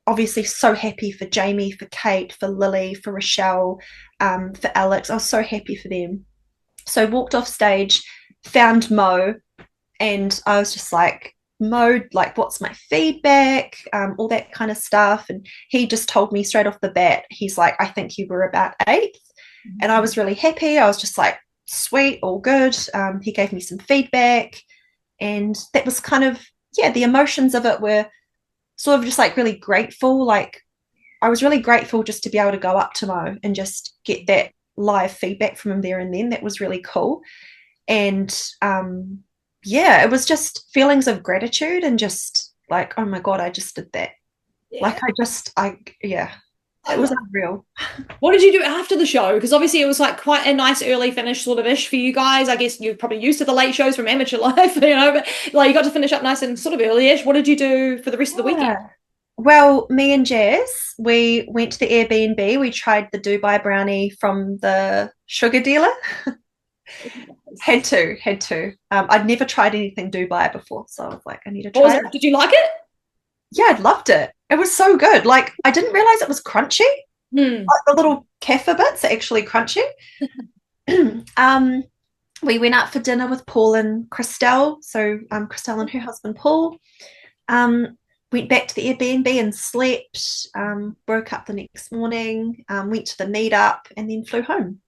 obviously so happy for Jamie, for Kate, for Lily, for Rochelle, for Alex. I was so happy for them. So I walked off stage, found Mo, and I was just like, Mo, like, what's my feedback? All that kind of stuff. And he just told me straight off the bat, he's like, I think you were about 8th. Mm-hmm. And I was really happy. I was just like, sweet, all good. He gave me some feedback. And that was kind of, the emotions of it were sort of just like really grateful. Like, I was really grateful just to be able to go up to Mo and just get that live feedback from him there and then. That was really cool. And it was just feelings of gratitude and just like, oh my God, I just did that. Like it was unreal. What did you do after the show? Because obviously it was like quite a nice early finish sort of ish for you guys. I guess you're probably used to the late shows from amateur life, but like you got to finish up nice and sort of early-ish. What did you do for the rest of the weekend? Well, me and Jazz, we went to the Airbnb. We tried the Dubai brownie from the sugar dealer. Had to. I'd never tried anything Dubai before, so I was like, I need to try it. Did you like it? Yeah, I loved it. It was so good. Like, I didn't realize it was crunchy. Like the little kefir bits are actually crunchy. We went out for dinner with Paul and Christelle. So Christelle and her husband Paul. Went back to the Airbnb and slept. Woke up the next morning. Went to the meetup and then flew home.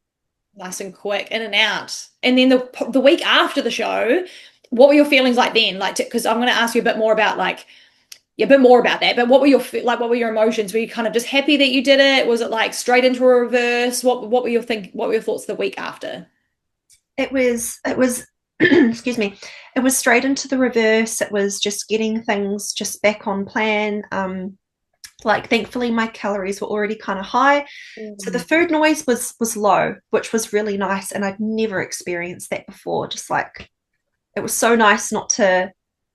Nice and quick, in and out. And then the week after the show, what were your feelings like then? Like, because I'm going to ask you a bit more about that. But what were your emotions? Were you kind of just happy that you did it? Was it like straight into a reverse? What were your thoughts the week after? It was excuse me. It was straight into the reverse. It was just getting things just back on plan. Like, thankfully my calories were already kind of high. So the food noise was low, which was really nice. And I'd never experienced that before. Just like, it was so nice not to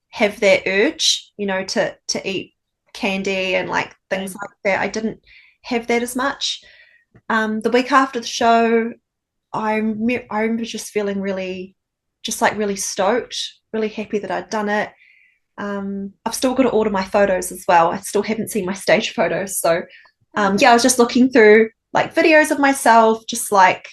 have that urge, to eat candy and like things like that. I didn't have that as much. The week after the show, I remember just feeling really stoked, really happy that I'd done it. I've still got to order my photos as well. I still haven't seen my stage photos. So I was just looking through like videos of myself, just like,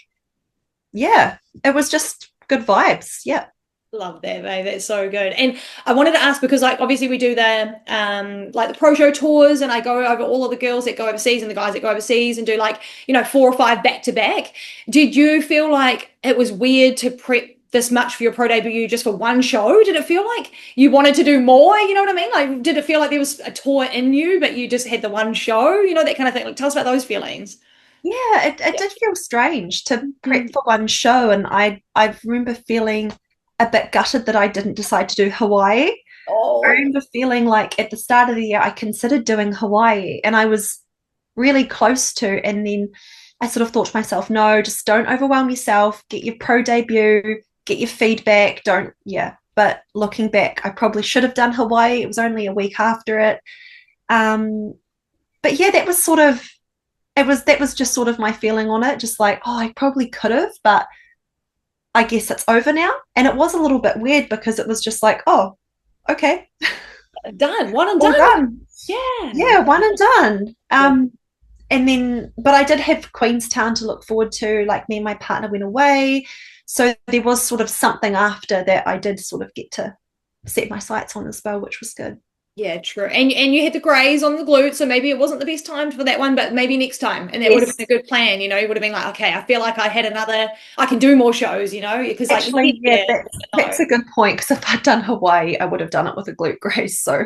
it was just good vibes. Yeah. Love that, babe. That's so good. And I wanted to ask, because like obviously we do the like the pro show tours, and I go over all of the girls that go overseas and the guys that go overseas and do like 4 or 5 back to back. Did you feel like it was weird to prep this much for your pro debut just for one show? Did it feel like you wanted to do more? You know what I mean? Like, did it feel like there was a tour in you, but you just had the one show? That kind of thing. Like, tell us about those feelings. Yeah, it did feel strange to prep for one show, and I remember feeling a bit gutted that I didn't decide to do Hawaii. I remember feeling like at the start of the year I considered doing Hawaii, and I was really close to, and then I sort of thought to myself, no, just don't overwhelm yourself, get your pro debut, get your feedback, but looking back, I probably should have done Hawaii. It was only a week after it. But yeah, that was just sort of my feeling on it, just like, I probably could have, but I guess it's over now. And it was a little bit weird because it was just like, oh, okay. Done. One and done. Yeah. Yeah, one and done. And then, but I did have Queenstown to look forward to. Like, me and my partner went away. So there was sort of something after that I did sort of get to set my sights on as well, which was good. Yeah, true. And you had the graze on the glutes, so maybe it wasn't the best time for that one, but maybe next time. And that would have Yes. been a good plan, you would have been like, okay, I feel like I can do more shows, because like Actually, yeah, yeah, no. that's a good point, because if I'd done Hawaii, I would have done it with a glute graze. So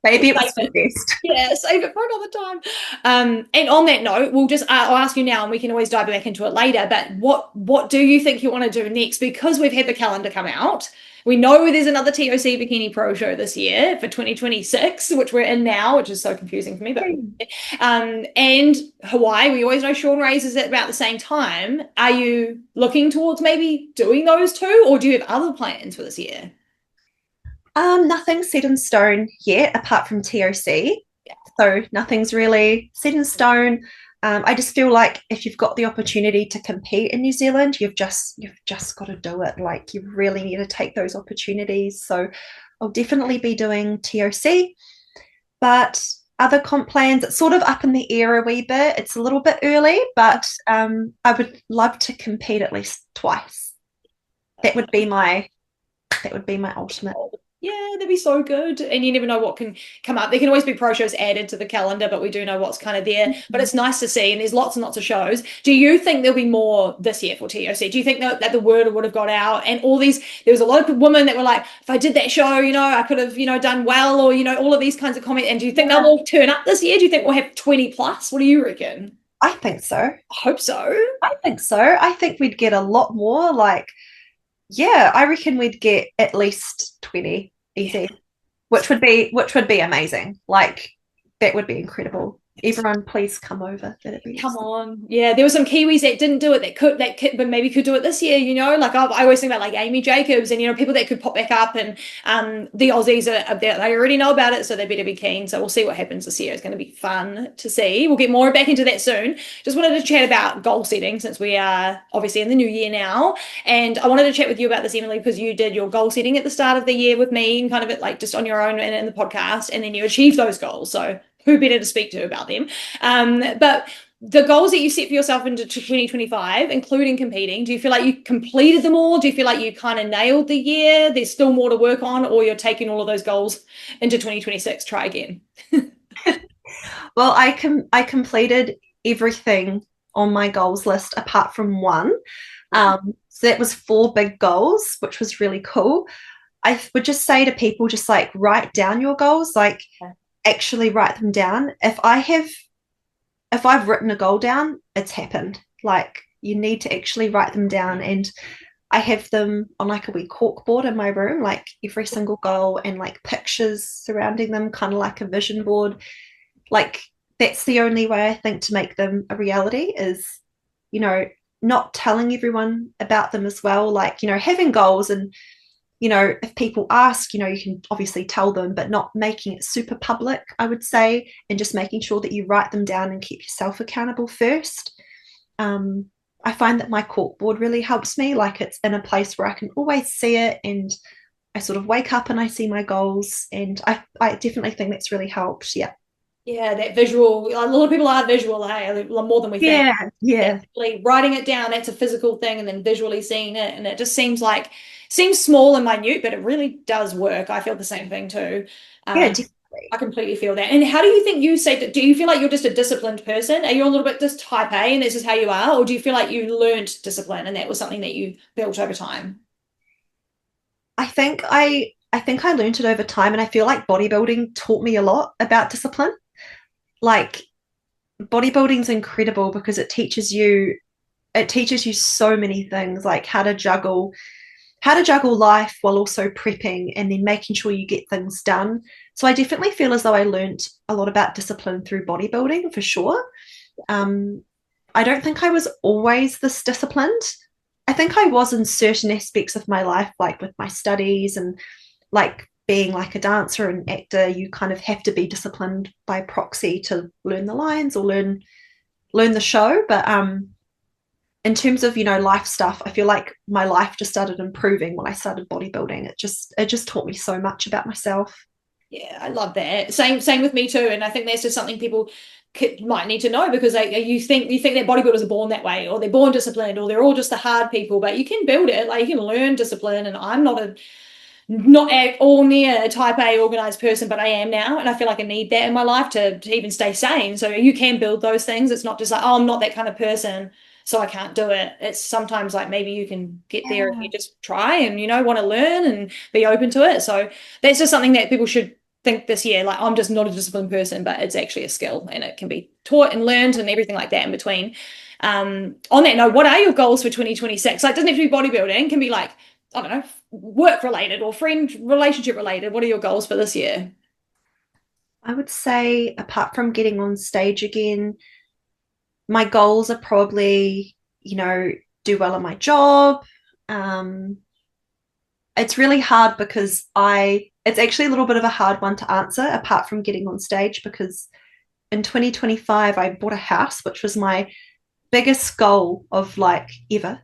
maybe it was Save for the it. best. Yeah, save it for another time. And on that note, I'll ask you now, and we can always dive back into it later. But what do you think you want to do next? Because we've had the calendar come out. We know there's another TOC Bikini Pro show this year for 2026, which we're in now, which is so confusing for me. But and Hawaii, we always know Sean raises at about the same time. Are you looking towards maybe doing those two, or do you have other plans for this year? Nothing's set in stone yet, apart from TOC. So nothing's really set in stone. I just feel like if you've got the opportunity to compete in New Zealand, you've just got to do it. Like, you really need to take those opportunities. So I'll definitely be doing TOC, but other comp plans, it's sort of up in the air a wee bit. It's a little bit early, but I would love to compete at least twice. That would be my ultimate. Yeah, that'd be so good. And you never know what can come up. There can always be pro shows added to the calendar, but we do know what's kind of there. But it's nice to see, and there's lots and lots of shows. Do you think there'll be more this year for TOC? Do you think that the word would have got out? And there was a lot of women that were like, if I did that show, I could have, done well, or, all of these kinds of comments. And do you think they'll all turn up this year? Do you think we'll have 20 plus? What do you reckon? I think so. I hope so. I think so. I think we'd get a lot more. Like, yeah, I reckon we'd get at least 20 easy, which would be amazing. Like, that would be incredible. Everyone, please come over. That'd be Come awesome. on. Yeah, there were some Kiwis that didn't do it but maybe could do it this year, Like I always think about like Amy Jacobs and people that could pop back up, and the Aussies are there. They already know about it, so they better be keen. So we'll see what happens this year. It's going to be fun to see. We'll get more back into that soon. Just wanted to chat about goal setting, since we are obviously in the new year now. And I wanted to chat with you about this, Emily, because you did your goal setting at the start of the year with me, and kind of like just on your own and in the podcast, and then you achieved those goals. So who better to speak to about them? But the goals that you set for yourself into 2025, including competing, do you feel like you completed them all? Do you feel like you kind of nailed the year? There's still more to work on, or you're taking all of those goals into 2026? Try again. Well, I completed everything on my goals list apart from one. So that was 4 big goals, which was really cool. I would just say to people, just like write down your goals, like actually write them down. If I've written a goal down, it's happened. Like, you need to actually write them down. And I have them on like a wee cork board in my room, like every single goal, and like pictures surrounding them, kind of like a vision board. Like, that's the only way I think to make them a reality is, not telling everyone about them as well. Like, having goals, and if people ask, you can obviously tell them, but not making it super public, I would say, and just making sure that you write them down and keep yourself accountable first. I find that my corkboard really helps me. Like, it's in a place where I can always see it, and I sort of wake up and I see my goals, and I definitely think that's really helped. Yeah. Yeah, that visual. A lot of people are visual, hey, more than we think. Yeah. Writing it down, that's a physical thing, and then visually seeing it, and it just seems small and minute, but it really does work. I feel the same thing too. Yeah, definitely. I completely feel that. And how do you think do you feel like you're just a disciplined person? Are you a little bit just type A and this is how you are? Or do you feel like you learned discipline and that was something that you built over time? I think I learned it over time, and I feel like bodybuilding taught me a lot about discipline. Like, bodybuilding's incredible because it teaches you so many things, like how to juggle life while also prepping, and then making sure you get things done. So I definitely feel as though I learned a lot about discipline through bodybuilding, for sure. I don't think I was always this disciplined. I think I was in certain aspects of my life, like with my studies and like being like a dancer and actor. You kind of have to be disciplined by proxy to learn the lines or learn the show. But in terms of life stuff, I feel like my life just started improving when I started bodybuilding. It just taught me so much about myself. Yeah, I love that. Same with me too. And I think that's just something people might need to know, because you think that bodybuilders are born that way, or they're born disciplined, or they're all just the hard people. But you can build it. Like, you can learn discipline. And I'm not not all near a type A organized person, but I am now. And I feel like I need that in my life to even stay sane. So you can build those things. It's not just like, oh, I'm not that kind of person, so I can't do it. It's sometimes like maybe you can get there if you just try and, want to learn and be open to it. So that's just something that people should think this year. Like, I'm just not a disciplined person, but it's actually a skill and it can be taught and learned and everything like that in between. On that note, what are your goals for 2026? Like, it doesn't have to be bodybuilding, it can be like, I don't know, work related or friend relationship related. What are your goals for this year? I would say, apart from getting on stage again, my goals are probably, do well in my job. It's really hard because it's actually a little bit of a hard one to answer apart from getting on stage, because in 2025, I bought a house, which was my biggest goal of like ever.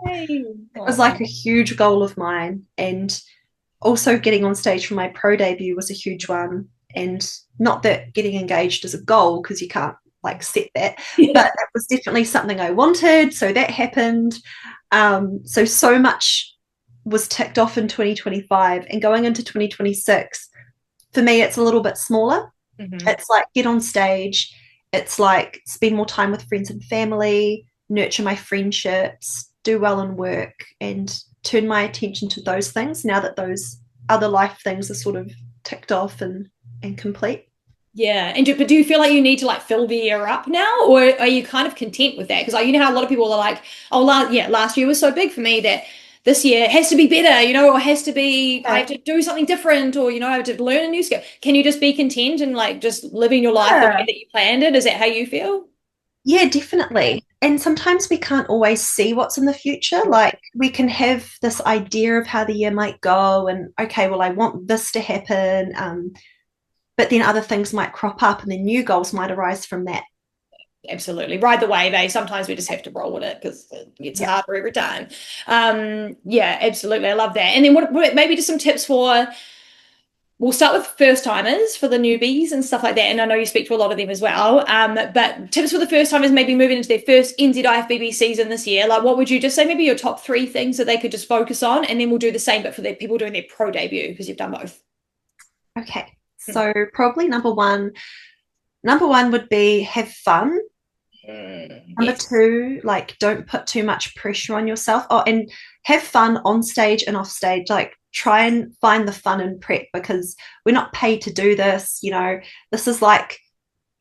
It was like a huge goal of mine. And also getting on stage for my pro debut was a huge one. And not that getting engaged is a goal, because you can't like set that, but it was definitely something I wanted. So that happened. So much was ticked off in 2025, and going into 2026, for me, it's a little bit smaller. It's like get on stage. It's like spend more time with friends and family, nurture my friendships, do well in work, and turn my attention to those things now that those other life things are sort of ticked off and complete. Yeah. But do you feel like you need to like fill the year up now, or are you kind of content with that? Because like, how a lot of people are like, oh, last year was so big for me that this year has to be better, or has to be, I have to do something different, or, I have to learn a new skill. Can you just be content and like just living your life the way that you planned it? Is that how you feel? Yeah, definitely. And sometimes we can't always see what's in the future. Like we can have this idea of how the year might go and, okay, well, I want this to happen. But then other things might crop up and then new goals might arise from that. Absolutely. Ride the wave, eh? Sometimes we just have to roll with it because it gets harder every time. Yeah, absolutely. I love that. And then what maybe just some tips for, we'll start with first timers for the newbies and stuff like that. And I know you speak to a lot of them as well. But tips for the first timers maybe moving into their first NZIFBB season this year. Like, what would you just say? Maybe your top 3 things that they could just focus on, and then we'll do the same, but for the people doing their pro debut, because you've done both. Okay. So probably number one would be have fun. Number 2, like don't put too much pressure on yourself. Oh, and have fun on stage and off stage. Like try and find the fun in prep, because we're not paid to do this. This is like,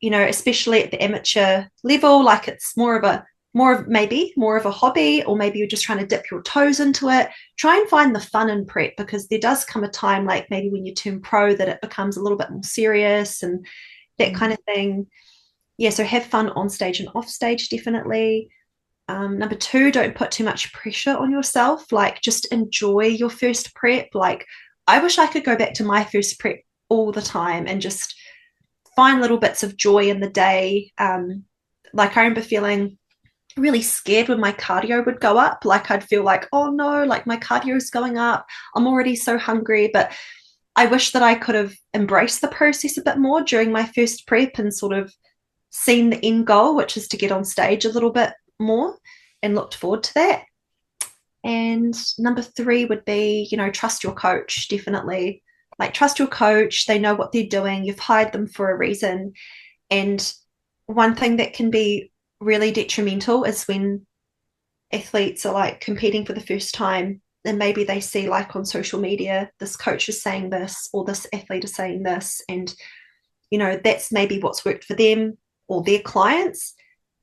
especially at the amateur level, like it's more of a hobby, or maybe you're just trying to dip your toes into it. Try and find the fun in prep, because there does come a time, like maybe when you turn pro, that it becomes a little bit more serious and that kind of thing. Yeah, so have fun on stage and off stage, definitely. Number 2, don't put too much pressure on yourself. Like just enjoy your first prep. Like I wish I could go back to my first prep all the time and just find little bits of joy in the day. Like I remember feeling really scared when my cardio would go up. Like I'd feel like, oh no, like my cardio is going up. I'm already so hungry. But I wish that I could have embraced the process a bit more during my first prep and sort of seen the end goal, which is to get on stage a little bit more, and looked forward to that. And number 3 would be, trust your coach, definitely. Like trust your coach. They know what they're doing. You've hired them for a reason. And one thing that can be really detrimental is when athletes are like competing for the first time, and maybe they see like on social media, this coach is saying this or this athlete is saying this, and that's maybe what's worked for them or their clients,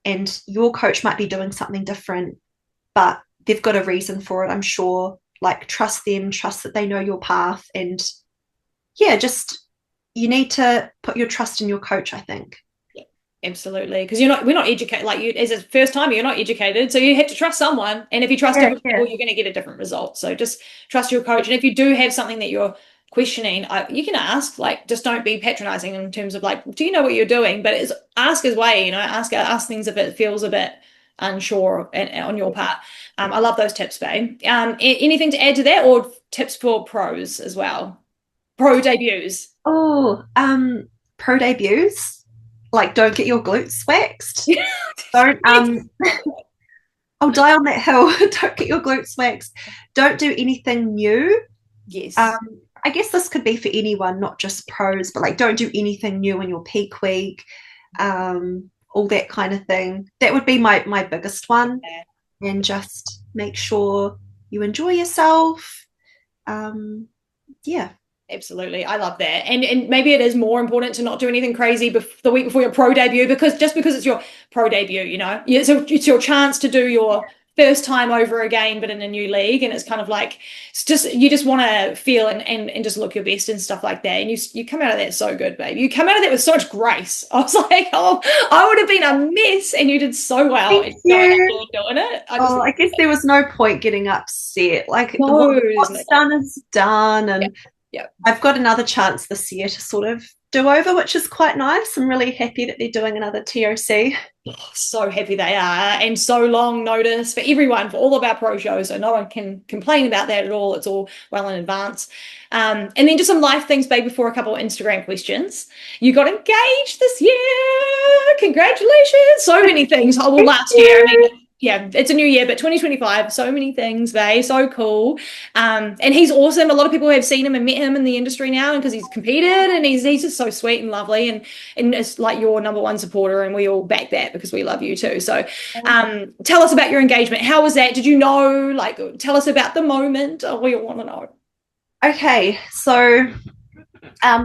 and your coach might be doing something different, but they've got a reason for it, I'm sure. Like trust them, trust that they know your path, and yeah, just you need to put your trust in your coach, I think. Absolutely, because we're not educated. Like you, as a first timer, you're not educated, so you have to trust someone. And if you trust different people, you're going to get a different result. So just trust your coach. And if you do have something that you're questioning, you can ask. Like, just don't be patronizing in terms of like, do you know what you're doing? But ask as way. Ask things if it feels a bit unsure on your part. I love those tips, babe. Anything to add to that, or tips for pros as well? Pro debuts. Oh, pro debuts. Like, don't get your glutes waxed. Don't I'll die on that hill. Don't get your glutes waxed. Don't do anything new. Yes. I guess this could be for anyone, not just pros, but like don't do anything new in your peak week, all that kind of thing. That would be my biggest one. And just make sure you enjoy yourself. Yeah. Absolutely. I love that. And maybe it is more important to not do anything crazy the week before your pro debut, because it's your pro debut, so it's your chance to do your first time over again, but in a new league. And it's kind of like, you just want to feel and just look your best and stuff like that. And you come out of that so good, babe. You come out of that with so much grace. I was like, oh, I would have been a mess, and you did so well. Thank you. Doing it. I guess there was no point getting upset. Like No, what's done is done. And yeah. I've got another chance this year to sort of do over, which is quite nice. I'm really happy that they're doing another TOC. Oh, so happy they are, and so long notice for everyone, for all of our pro shows, so no one can complain about that at all. It's all well in advance. And then just some life things, babe, before a couple of Instagram questions. You got engaged this year. Congratulations. So many things. Oh, well, last year. I mean, yeah, it's a new year, but 2025, so many things, babe. So cool. And he's awesome. A lot of people have seen him and met him in the industry now, because he's competed, and he's just so sweet and lovely, and it's like your number one supporter, and we all back that because we love you too. So tell us about your engagement. How was that? Did you know? Like, tell us about the moment. We all want to know. Okay, so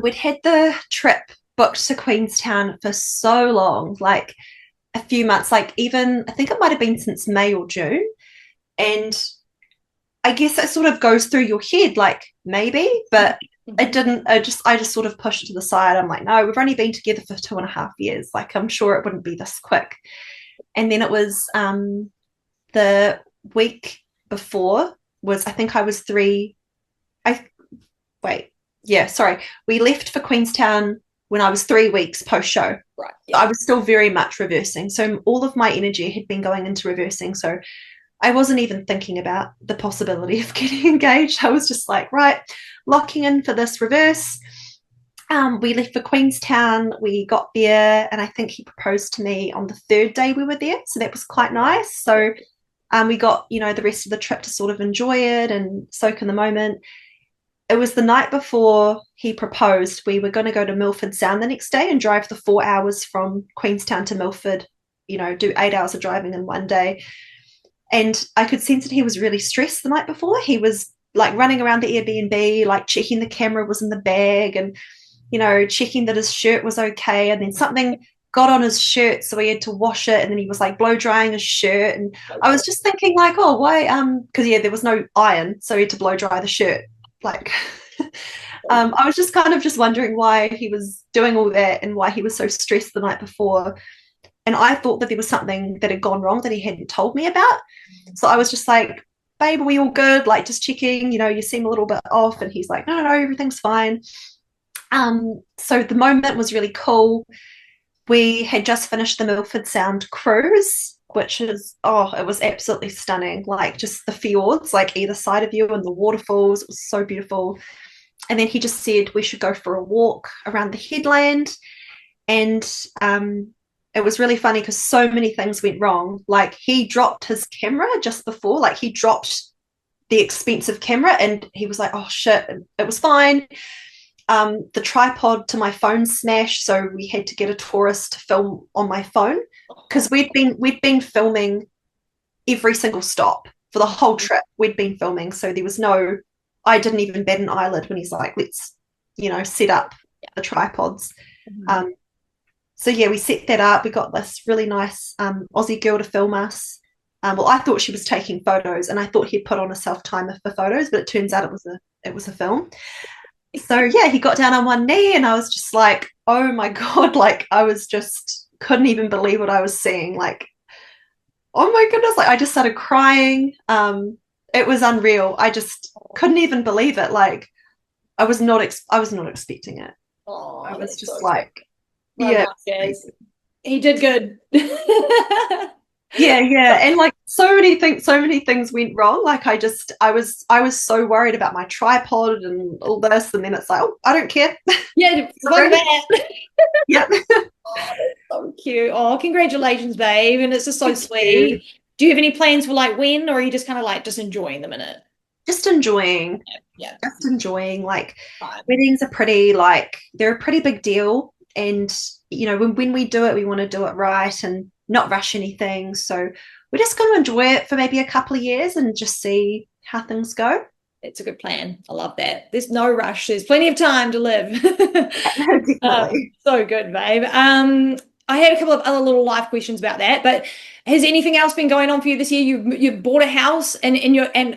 we'd had the trip booked to Queenstown for so long, like a few months, like even I think it might have been since May or June. And I guess it sort of goes through your head, like maybe, but it didn't. I just sort of pushed it to the side. I'm like, no, we've only been together for 2.5 years. Like, I'm sure it wouldn't be this quick. And then it was the week before was, I think I was we left for Queenstown when I was 3 weeks post show. Right. Yeah. I was still very much reversing. So all of my energy had been going into reversing. So I wasn't even thinking about the possibility of getting engaged. I was just like, right, locking in for this reverse. We left for Queenstown. We got there, and I think he proposed to me on the 3rd day we were there. So that was quite nice. So we got, the rest of the trip to sort of enjoy it and soak in the moment. It was the night before he proposed. We were going to go to Milford Sound the next day and drive the 4 hours from Queenstown to Milford, do 8 hours of driving in one day. And I could sense that he was really stressed the night before. He was like running around the Airbnb, like checking the camera was in the bag and, checking that his shirt was okay. And then something got on his shirt, so he had to wash it. And then he was like blow drying his shirt. And I was just thinking like, oh, why? Because there was no iron, so he had to blow dry the shirt. Like, I was just kind of just wondering why he was doing all that and why he was so stressed the night before. And I thought that there was something that had gone wrong that he hadn't told me about. So I was just like, babe, are we all good? Like, just checking, you seem a little bit off. And he's like, no, everything's fine. So the moment was really cool. We had just finished the Milford Sound cruise, which is, it was absolutely stunning. Like, just the fjords, like either side of you, and the waterfalls. It was so beautiful. And then he just said we should go for a walk around the headland. And it was really funny because so many things went wrong. Like, he dropped his camera just before, like he dropped the expensive camera, and he was like, oh shit, it was fine. The tripod to my phone smashed, so we had to get a tourist to film on my phone, because we'd been filming every single stop for the whole trip. We'd been filming, so there was I didn't even bat an eyelid when he's like, let's set up the tripods. So yeah, we set that up. We got this really nice Aussie girl to film us. Well, I thought she was taking photos, and I thought he'd put on a self timer for photos, but it turns out it was a film. So yeah, he got down on one knee, and I was just like, oh my God, like I was just couldn't even believe what I was seeing. Like, oh my goodness, like I just started crying. It was unreal. I just couldn't even believe it. Like, I was not expecting it. Oh, I was just so like, well, yeah, he did good. yeah, and like so many things went wrong. Like, I was so worried about my tripod and all this, and then it's like, oh, I don't care. Yeah, yeah. Oh, so cute. Oh, congratulations, babe. And it's just so sweet. Do you have any plans for like when, or are you just kind of like just enjoying the minute? just enjoying. Yeah. Just enjoying. Like, Right. weddings are pretty, like, they're a pretty big deal. And, you know, when we do it, we want to do it right and not rush anything. So we're just going to enjoy it for maybe a couple of years and just see how things go. It's a good plan. I love that. There's no rush. There's plenty of time to live. Definitely. So good, babe. I had a couple of other little life questions about that, but has anything else been going on for you this year? You've bought a house, and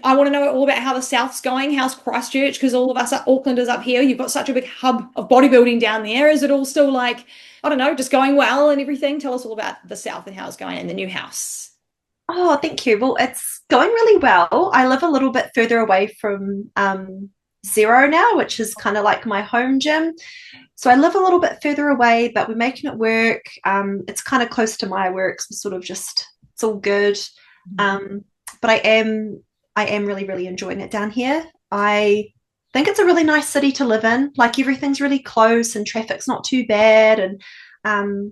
I want to know all about how the South's going. How's Christchurch? Because all of us are Aucklanders up here. You've got such a big hub of bodybuilding down there. Is it all still like, I don't know, just going well and everything? Tell us all about the South and how it's going and the new house. Oh, thank you. Well, it's going really well. I live a little bit further away from Zero now, which is kind of like my home gym. So I live a little bit further away, but we're making it work. It's kind of close to my work, so sort of just it's all good. But I am really, really enjoying it down here. I think it's a really nice city to live in. Like, everything's really close and traffic's not too bad, and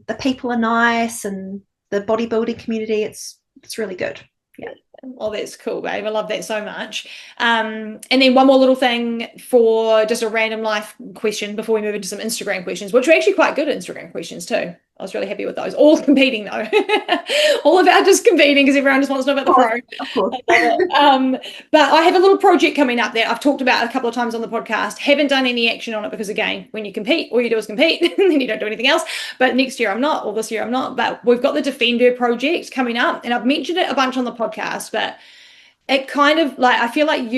the people are nice, and the bodybuilding community, it's really good. Yeah. Oh, that's cool, babe. I love that so much. And then one more little thing for just a random life question before we move into some Instagram questions, which are actually quite good Instagram questions too. I was really happy with those. All competing though. All about just competing because everyone just wants to know about the pro. Of course. But I have a little project coming up that I've talked about a couple of times on the podcast. Haven't done any action on it because, again, when you compete, all you do is compete and then you don't do anything else. But next year I'm not, or this year I'm not. But we've got the Defender project coming up, and I've mentioned it a bunch on the podcast, but it kind of like, I feel like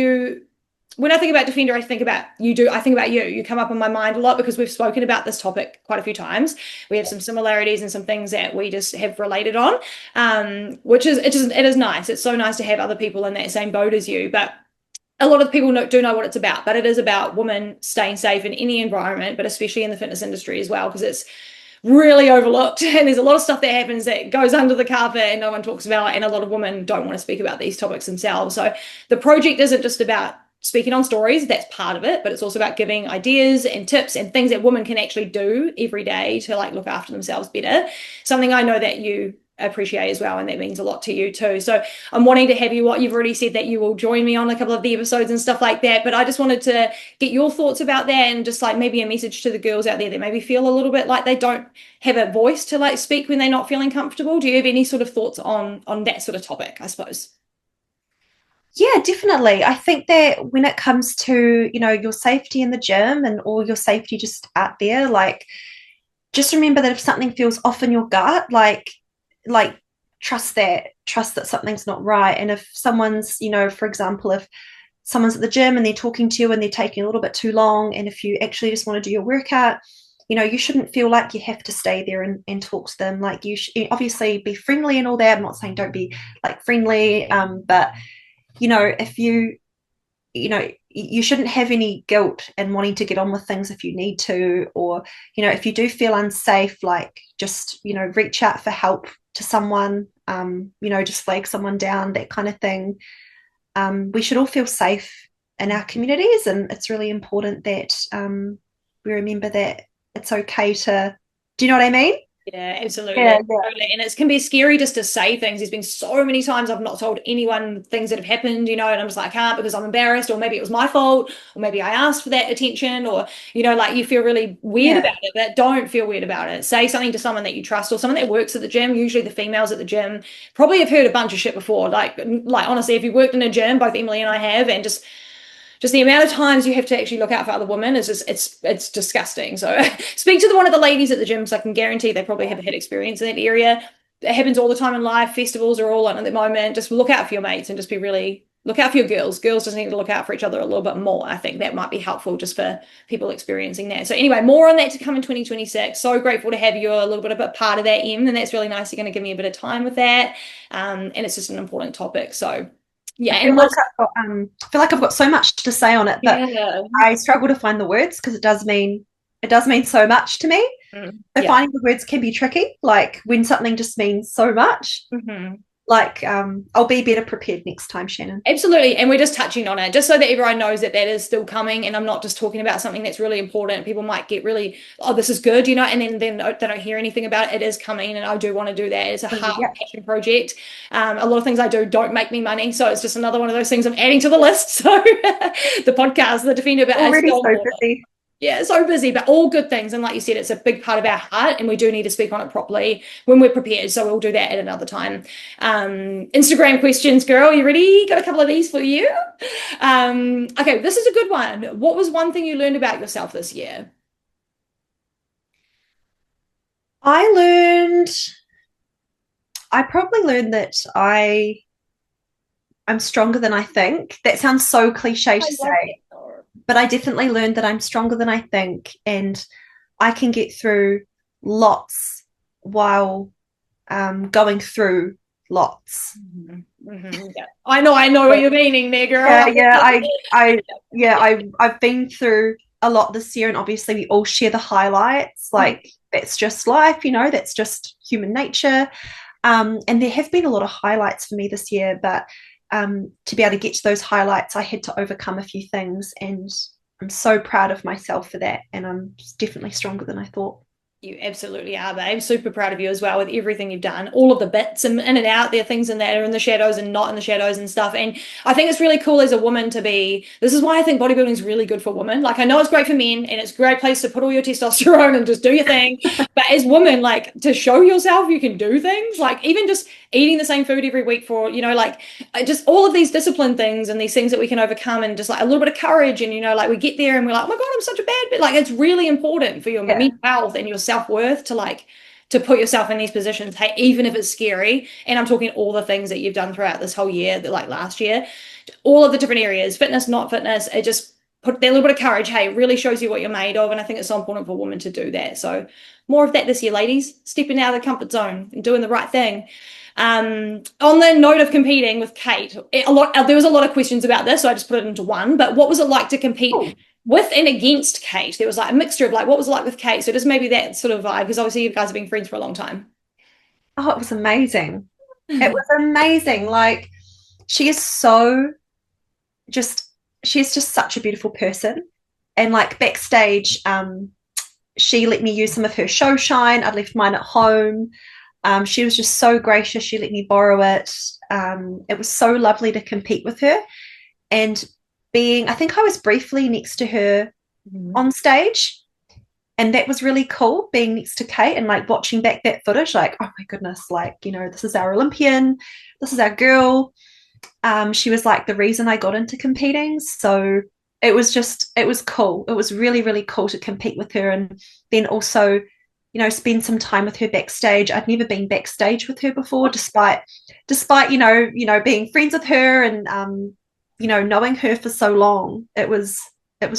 when I think about Defender, I think about you. You come up in my mind a lot because we've spoken about this topic quite a few times. We have some similarities and some things that we just have related on, which is it is nice. It's so nice to have other people in that same boat as you. But a lot of people do know what it's about. But it is about women staying safe in any environment, but especially in the fitness industry as well, because it's really overlooked, and there's a lot of stuff that happens that goes under the carpet and no one talks about, and a lot of women don't want to speak about these topics themselves. So the project isn't just about speaking on stories, that's part of it, but it's also about giving ideas and tips and things that women can actually do every day to like look after themselves better. Something I know that you appreciate as well, and that means a lot to you too. So I'm wanting to have you've already said that you will join me on a couple of the episodes and stuff like that, but I just wanted to get your thoughts about that, and just like maybe a message to the girls out there that maybe feel a little bit like they don't have a voice to like speak when they're not feeling comfortable. Do you have any sort of thoughts on that sort of topic, I suppose? Yeah, definitely. I think that when it comes to, you know, your safety in the gym and all your safety just out there, like, just remember that if something feels off in your gut, like trust that something's not right. And if someone's, you know, for example, if someone's at the gym and they're talking to you and they're taking a little bit too long, and if you actually just want to do your workout, you know, you shouldn't feel like you have to stay there and talk to them. Like, you should obviously be friendly and all that. I'm not saying don't be like friendly, but you know, if you know, you shouldn't have any guilt in wanting to get on with things if you need to, or, you know, if you do feel unsafe, like, just, you know, reach out for help to someone, you know, just flag someone down, that kind of thing. We should all feel safe in our communities, and it's really important that we remember that it's okay to, do you know what I mean? Yeah, absolutely. Yeah. Totally. And it can be scary just to say things. There's been so many times I've not told anyone things that have happened, you know, and I'm just like, I can't because I'm embarrassed, or maybe it was my fault, or maybe I asked for that attention, or, you know, like, you feel really weird about it, but don't feel weird about it. Say something to someone that you trust, or someone that works at the gym. Usually the females at the gym probably have heard a bunch of shit before. Like honestly, if you worked in a gym, both Emily and I have, and just the amount of times you have to actually look out for other women is just, it's disgusting. So speak to one of the ladies at the gym, so I can guarantee they probably have had experience in that area. It happens all the time in life. Festivals are all on at the moment. Just look out for your mates, and just look out for your girls. Girls just need to look out for each other a little bit more. I think that might be helpful just for people experiencing that. So anyway, more on that to come in 2026. So grateful to have you a little bit of a part of that, Em, and that's really nice. You're going to give me a bit of time with that. And it's just an important topic. So yeah, I feel like I've got so much to say on it, but yeah, I struggle to find the words because it does mean so much to me. So finding the words can be tricky, like when something just means so much. like I'll be better prepared next time, Shannon. Absolutely. And we're just touching on it just so that everyone knows that that is still coming. And I'm not just talking about something that's really important. People might get really, oh, this is good, and then they don't hear anything about it. It is coming, and I do want to do that. It's a heart passion project. A lot of things I do don't make me money. So it's just another one of those things I'm adding to the list. So the podcast, the Defender, but already so busy. Yeah, so busy, but all good things. And like you said, it's a big part of our heart, and we do need to speak on it properly when we're prepared. So we'll do that at another time. Instagram questions, girl. You ready? Got a couple of these for you. Okay, this is a good one. What was one thing you learned about yourself this year? I probably learned that I'm stronger than I think. That sounds so cliche to say. But I definitely learned that I'm stronger than I think, and I can get through lots while going through lots. Mm-hmm. Mm-hmm. Yeah. I know what you're meaning there, girl. I've been through a lot this year, and obviously we all share the highlights. Like that's just life, that's just human nature. And there have been a lot of highlights for me this year, but to be able to get to those highlights, I had to overcome a few things, and I'm so proud of myself for that. And I'm definitely stronger than I thought. You absolutely are, babe. I'm super proud of you as well with everything you've done, all of the bits and in and out. There are things in that are in the shadows and not in the shadows and stuff. And I think it's really cool as a woman to be, this is why I think bodybuilding is really good for women. Like I know it's great for men and it's a great place to put all your testosterone and just do your thing. But as women, like to show yourself you can do things, like even just eating the same food every week for, like just all of these discipline things and these things that we can overcome, and just like a little bit of courage. And, like we get there and we're like, oh my God, I'm such a bad bitch. Like it's really important for your mental health and your self-worth to put yourself in these positions, hey, even if it's scary. And I'm talking all the things that you've done throughout this whole year, like last year, all of the different areas, fitness, not fitness, it just put that little bit of courage, hey, it really shows you what you're made of. And I think it's so important for women to do that. So more of that this year, ladies, stepping out of the comfort zone and doing the right thing. On the note of competing with Kate, there was a lot of questions about this, so I just put it into one. But what was it like to compete with and against Kate? There was like a mixture of like, what was it like with Kate? So just maybe that sort of vibe, because obviously you guys have been friends for a long time. Oh, it was amazing. It was amazing. Like she's just such a beautiful person. And like backstage, she let me use some of her show shine. I'd left mine at home. She was just so gracious. She let me borrow it. It was so lovely to compete with her. And I think I was briefly next to her on stage. And that was really cool, being next to Kate and like watching back that footage, like, oh my goodness, like, this is our Olympian. This is our girl. She was like the reason I got into competing. So it was cool. It was really, really cool to compete with her. And then also, spend some time with her backstage. I'd never been backstage with her before, despite being friends with her and knowing her for so long. It was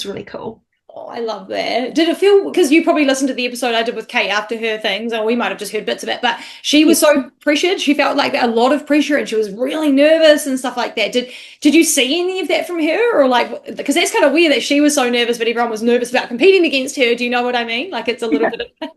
really cool. Oh, I love that. Did it feel, because you probably listened to the episode I did with Kate after her things, or we might have just heard bits of it, but she was so pressured. She felt like a lot of pressure, and she was really nervous and stuff like that. Did you see any of that from her, or like, because that's kind of weird that she was so nervous, but everyone was nervous about competing against her. Do you know what I mean? Like it's a little bit of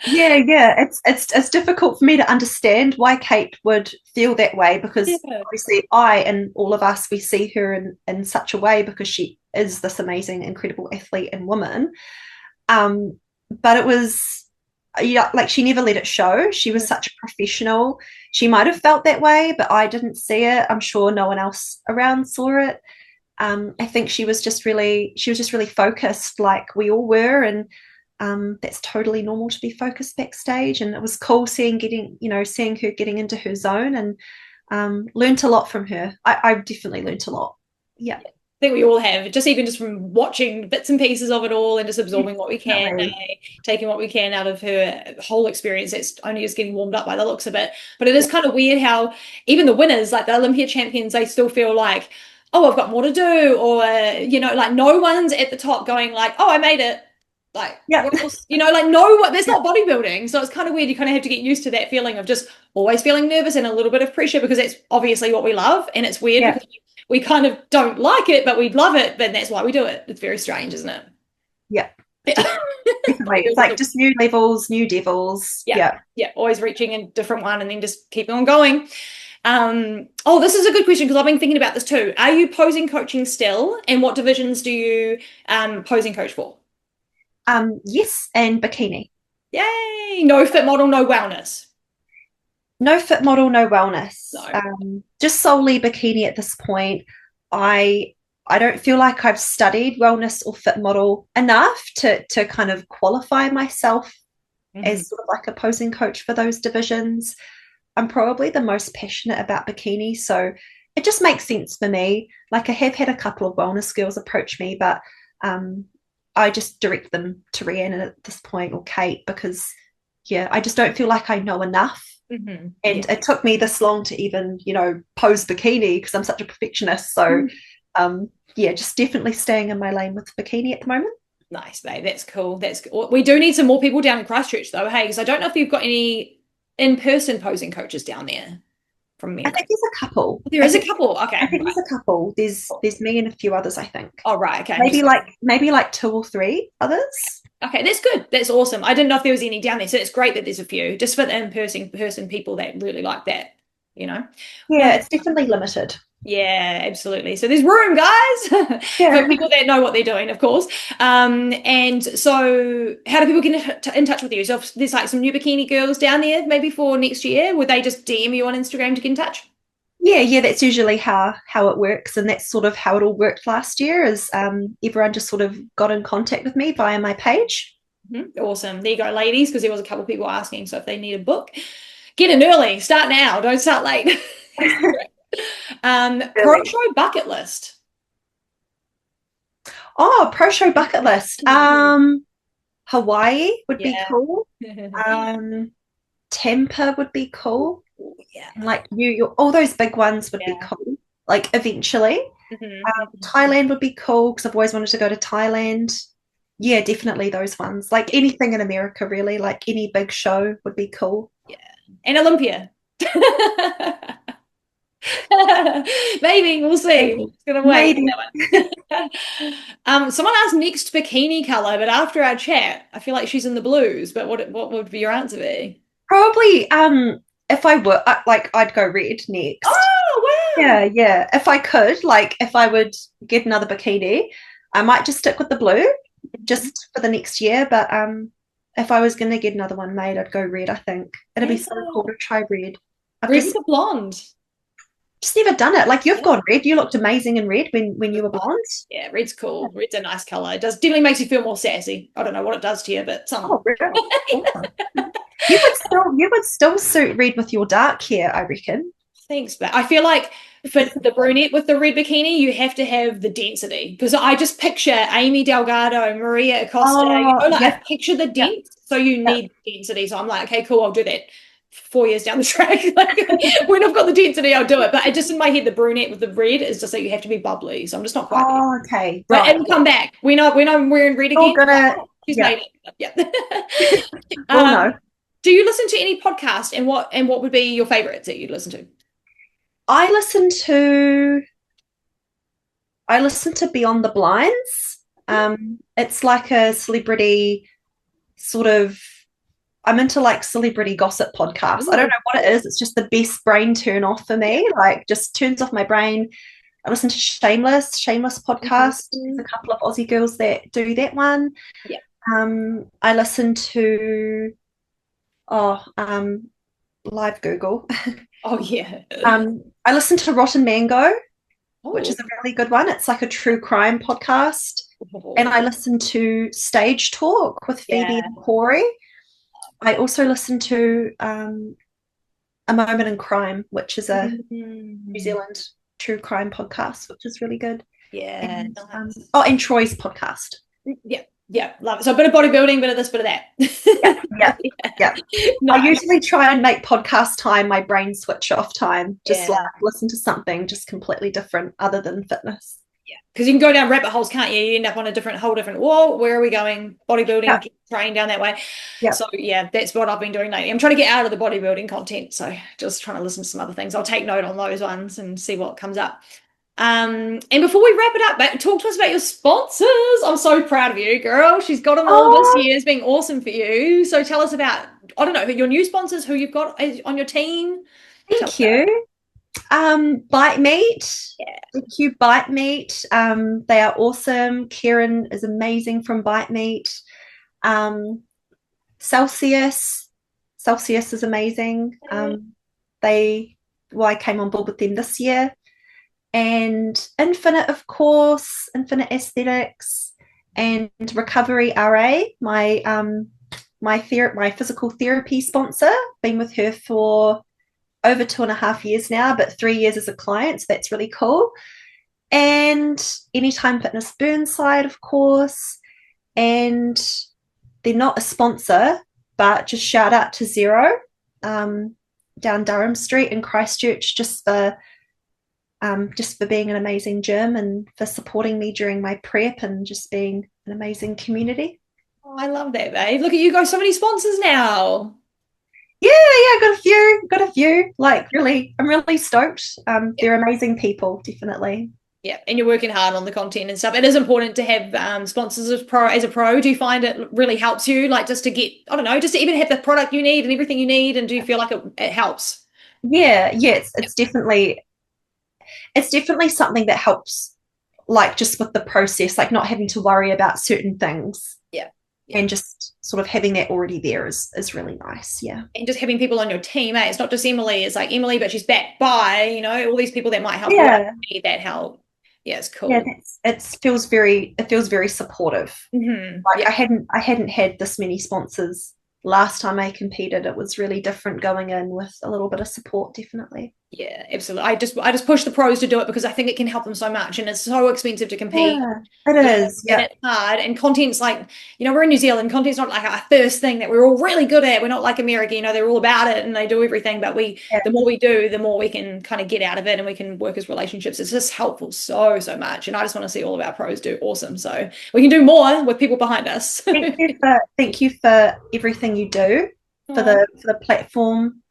yeah. It's difficult for me to understand why Kate would feel that way, because obviously I and all of us, we see her in such a way because she is this amazing, incredible athlete and woman. But it was, like she never let it show. She was such a professional. She might have felt that way, but I didn't see it. I'm sure no one else around saw it. I think she was just really focused, like we all were, and that's totally normal to be focused backstage. And it was cool seeing her getting into her zone, and learned a lot from her. I definitely learned a lot. Yeah. I think we all have, just from watching bits and pieces of it all and just absorbing what we can, taking what we can out of her whole experience. It's only just getting warmed up by the looks of it. But it is kind of weird how even the winners, like the Olympia champions, they still feel like, oh, I've got more to do, or like no one's at the top going like, oh, I made it. Like, there's not bodybuilding. So it's kind of weird. You kind of have to get used to that feeling of just always feeling nervous and a little bit of pressure, because that's obviously what we love. And it's weird because we kind of don't like it, but we love it. But that's why we do it. It's very strange, isn't it? Yeah, Definitely. It's like just new levels, new devils. Yeah, always reaching a different one and then just keep on going. Oh, this is a good question because I've been thinking about this too. Are you posing coaching still? And what divisions do you posing coach for? Yes, and bikini. Yay! No fit model, no wellness. No fit model, no wellness. No. Just solely bikini at this point. I don't feel like I've studied wellness or fit model enough to kind of qualify myself as sort of like a posing coach for those divisions. I'm probably the most passionate about bikini, so it just makes sense for me. Like I have had a couple of wellness girls approach me, but I just direct them to Rhiannon at this point, or Kate, because I just don't feel like I know enough. And it took me this long to even, pose bikini because I'm such a perfectionist. So just definitely staying in my lane with bikini at the moment. Nice, babe. That's cool. That's cool. We do need some more people down in Christchurch though, hey, because I don't know if you've got any in-person posing coaches down there from me. I think there's a couple. There is a couple. Okay. I think there's a couple. There's me and a few others, I think. Oh, right. Okay. Maybe like 2 or 3 others. Okay, that's good. That's awesome. I didn't know if there was any down there. So it's great that there's a few just for the in-person people that really like that, Yeah, it's definitely limited. Yeah, absolutely. So there's room, guys, for people that know what they're doing, of course. And so how do people get in touch with you? So if there's like some new bikini girls down there, maybe for next year, would they just DM you on Instagram to get in touch? Yeah, that's usually how it works, and that's sort of how it all worked last year. Is everyone just sort of got in contact with me via my page. Awesome. There you go, ladies, because there was a couple of people asking. So if they need a book, get in early. Start now. Don't start late. Pro show bucket list. Oh, pro show bucket list. Hawaii would be cool. Tampa would be cool. Yeah. And like New York, all those big ones would be cool. Like eventually. Thailand would be cool because I've always wanted to go to Thailand. Yeah, definitely those ones. Like anything in America, really. Like any big show would be cool. Yeah. And Olympia. Maybe we'll see. It's gonna wait. Someone asked next bikini color, but after our chat, I feel like she's in the blues. But what would be your answer be? Probably if I were I'd go red next. Oh wow. Yeah. If I could, like if I would get another bikini, I might just stick with the blue just for the next year. But if I was gonna get another one made, I'd go red, I think. It'd be so cool to try red. Red with a blonde. Just never done it. Like you've gone red. You looked amazing in red when you were blonde. Yeah, red's cool. Red's a nice color. It definitely makes you feel more sassy. I don't know what it does to you, but some. Oh, really? You would still suit red with your dark hair, I reckon. Thanks, but I feel like for the brunette with the red bikini, you have to have the density because I just picture Amy Delgado, Maria Acosta. I picture the dent, so you need density. So I'm like, okay, cool, I'll do that. 4 years down the track, like when I've got the density, I'll do it. But just in my head, the brunette with the red is just like you have to be bubbly. So I'm just not quite. Oh, okay. But right. It'll come back when I'm wearing red again. She's made it. Yeah. No. Do you listen to any podcast, and what would be your favorites that you'd listen to? I listen to Beyond the Blinds. It's like a celebrity sort of. I'm into like celebrity gossip podcasts. Ooh. I don't know what it is. It's just the best brain turn off for me. Like just turns off my brain. I listen to Shameless podcast. There's a couple of Aussie girls that do that one. Yeah. I listen to Live Google. Oh yeah. I listen to Rotten Mango, which is a really good one. It's like a true crime podcast. And I listen to Stage Talk with Phoebe and Corey. I also listen to A Moment in Crime, which is a New Zealand true crime podcast, which is really good. Yeah. And Troy's podcast. Yeah, love it. So a bit of bodybuilding, bit of this, bit of that. Yeah. Nice. I usually try and make podcast time my brain switch off time. Just like listen to something just completely different other than fitness. Yeah, because you can go down rabbit holes, can't you? You end up on a whole different, whoa, where are we going? Bodybuilding, train down that way. Yeah. So yeah, that's what I've been doing lately. I'm trying to get out of the bodybuilding content. So just trying to listen to some other things. I'll take note on those ones and see what comes up. And before we wrap it up, talk to us about your sponsors. I'm so proud of you, girl. She's got them all this year. It's been awesome for you. So tell us about, I don't know, your new sponsors, who you've got on your team. Thank you. Bite Meat. Yeah. Thank you, Bite Meat. They are awesome. Kieran is amazing from Bite Meat. Celsius. Celsius is amazing. I came on board with them this year. And Infinite, of course, Infinite Aesthetics, and Recovery RA, my physical therapy sponsor. Been with her for over 2.5 years now, but 3 years as a client, so that's really cool. And Anytime Fitness Burnside, of course. And they're not a sponsor, but just shout out to Zero down Durham Street in Christchurch, just for being an amazing gym and for supporting me during my prep and just being an amazing community. Oh, I love that, babe. Look at you, got so many sponsors now. Yeah, got a few. Like, really, I'm really stoked. They're amazing people, definitely. Yeah, and you're working hard on the content and stuff. It is important to have sponsors as a pro. Do you find it really helps you, like, just to get, I don't know, just to even have the product you need and everything you need, and do you feel like it helps? Yeah, it's definitely something that helps, like, just with the process, like not having to worry about certain things. Yeah. And just sort of having that already there is really nice. Yeah. And just having people on your team, It's not just Emily, it's like Emily, but she's backed by, all these people that might help you need that help. Yeah, it's cool. Yeah, it feels very supportive. Mm-hmm. Like, I hadn't had this many sponsors last time I competed. It was really different going in with a little bit of support, definitely. Yeah, absolutely. I just push the pros to do it because I think it can help them so much, and it's so expensive to compete. Yeah, it is. Yeah, it's hard, and content's like, we're in New Zealand. Content's not like our first thing that we're all really good at. We're not like America, they're all about it and they do everything. But the more we do, the more we can kind of get out of it, and we can work as relationships. It's just helpful so much, and I just want to see all of our pros do awesome. So we can do more with people behind us. Thank you for everything you do for the platform.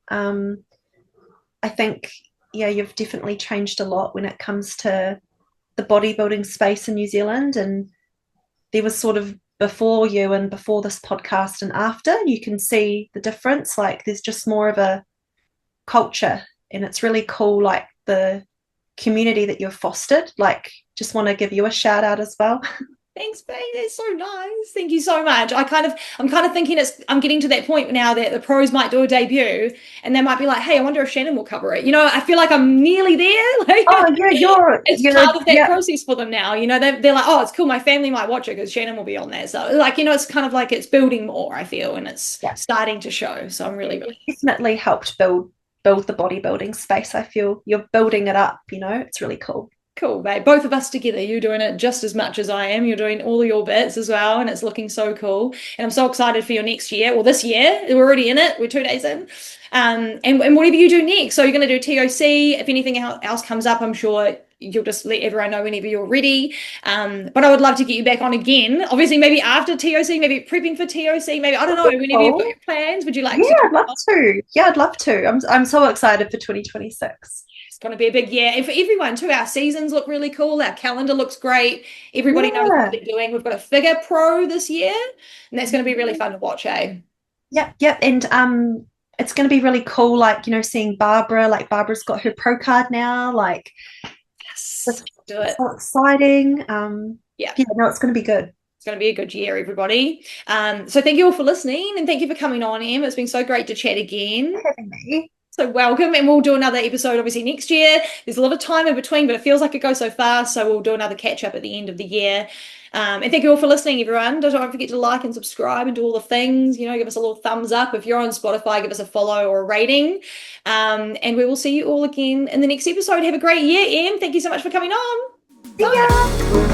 I think, you've definitely changed a lot when it comes to the bodybuilding space in New Zealand. And there was sort of before you and before this podcast and after, you can see the difference. Like, there's just more of a culture, and it's really cool, like the community that you've fostered. Like, just want to give you a shout out as well. Thanks, babe. That's so nice. Thank you so much. I'm kind of thinking I'm getting to that point now that the pros might do a debut, and they might be like, hey, I wonder if Shannon will cover it. I feel like I'm nearly there. Like, it's part of that process for them now. They're like, oh, it's cool. My family might watch it because Shannon will be on there. So, like, it's kind of like it's building more, I feel, and it's starting to show. So I'm really definitely helped build the bodybuilding space. I feel you're building it up. It's really cool. Cool, babe. Both of us together. You're doing it just as much as I am. You're doing all of your bits as well, and it's looking so cool. And I'm so excited for your next year. Well, this year, we're already in it. We're 2 days in. And whatever you do next. So you're going to do TOC. If anything else comes up, I'm sure you'll just let everyone know whenever you're ready. But I would love to get you back on again. Obviously, maybe after TOC, maybe prepping for TOC, maybe, I don't know, whenever you've got your plans. Would you like to? Yeah, I'd love to. Yeah, I'd love to. I'm so excited for 2026. It's going to be a big year. And for everyone too, our seasons look really cool. Our calendar looks great. Everybody knows what they're doing. We've got a figure pro this year, and that's going to be really fun to watch, eh? Yep. And it's going to be really cool, like, seeing Barbara. Like, Barbara's got her pro card now. Like, yes, do it. So exciting. It's going to be good. It's going to be a good year, everybody. So thank you all for listening, and thank you for coming on, Em. It's been so great to chat again. Thanks for having me. So welcome, and we'll do another episode obviously next year. There's a lot of time in between, but it feels like it goes so fast, so we'll do another catch up at the end of the year. And thank you all for listening, everyone. Don't forget to like and subscribe and do all the things. Give us a little thumbs up. If you're on Spotify, give us a follow or a rating. And we will see you all again in the next episode. Have a great year, Em. Thank you so much for coming on. See ya.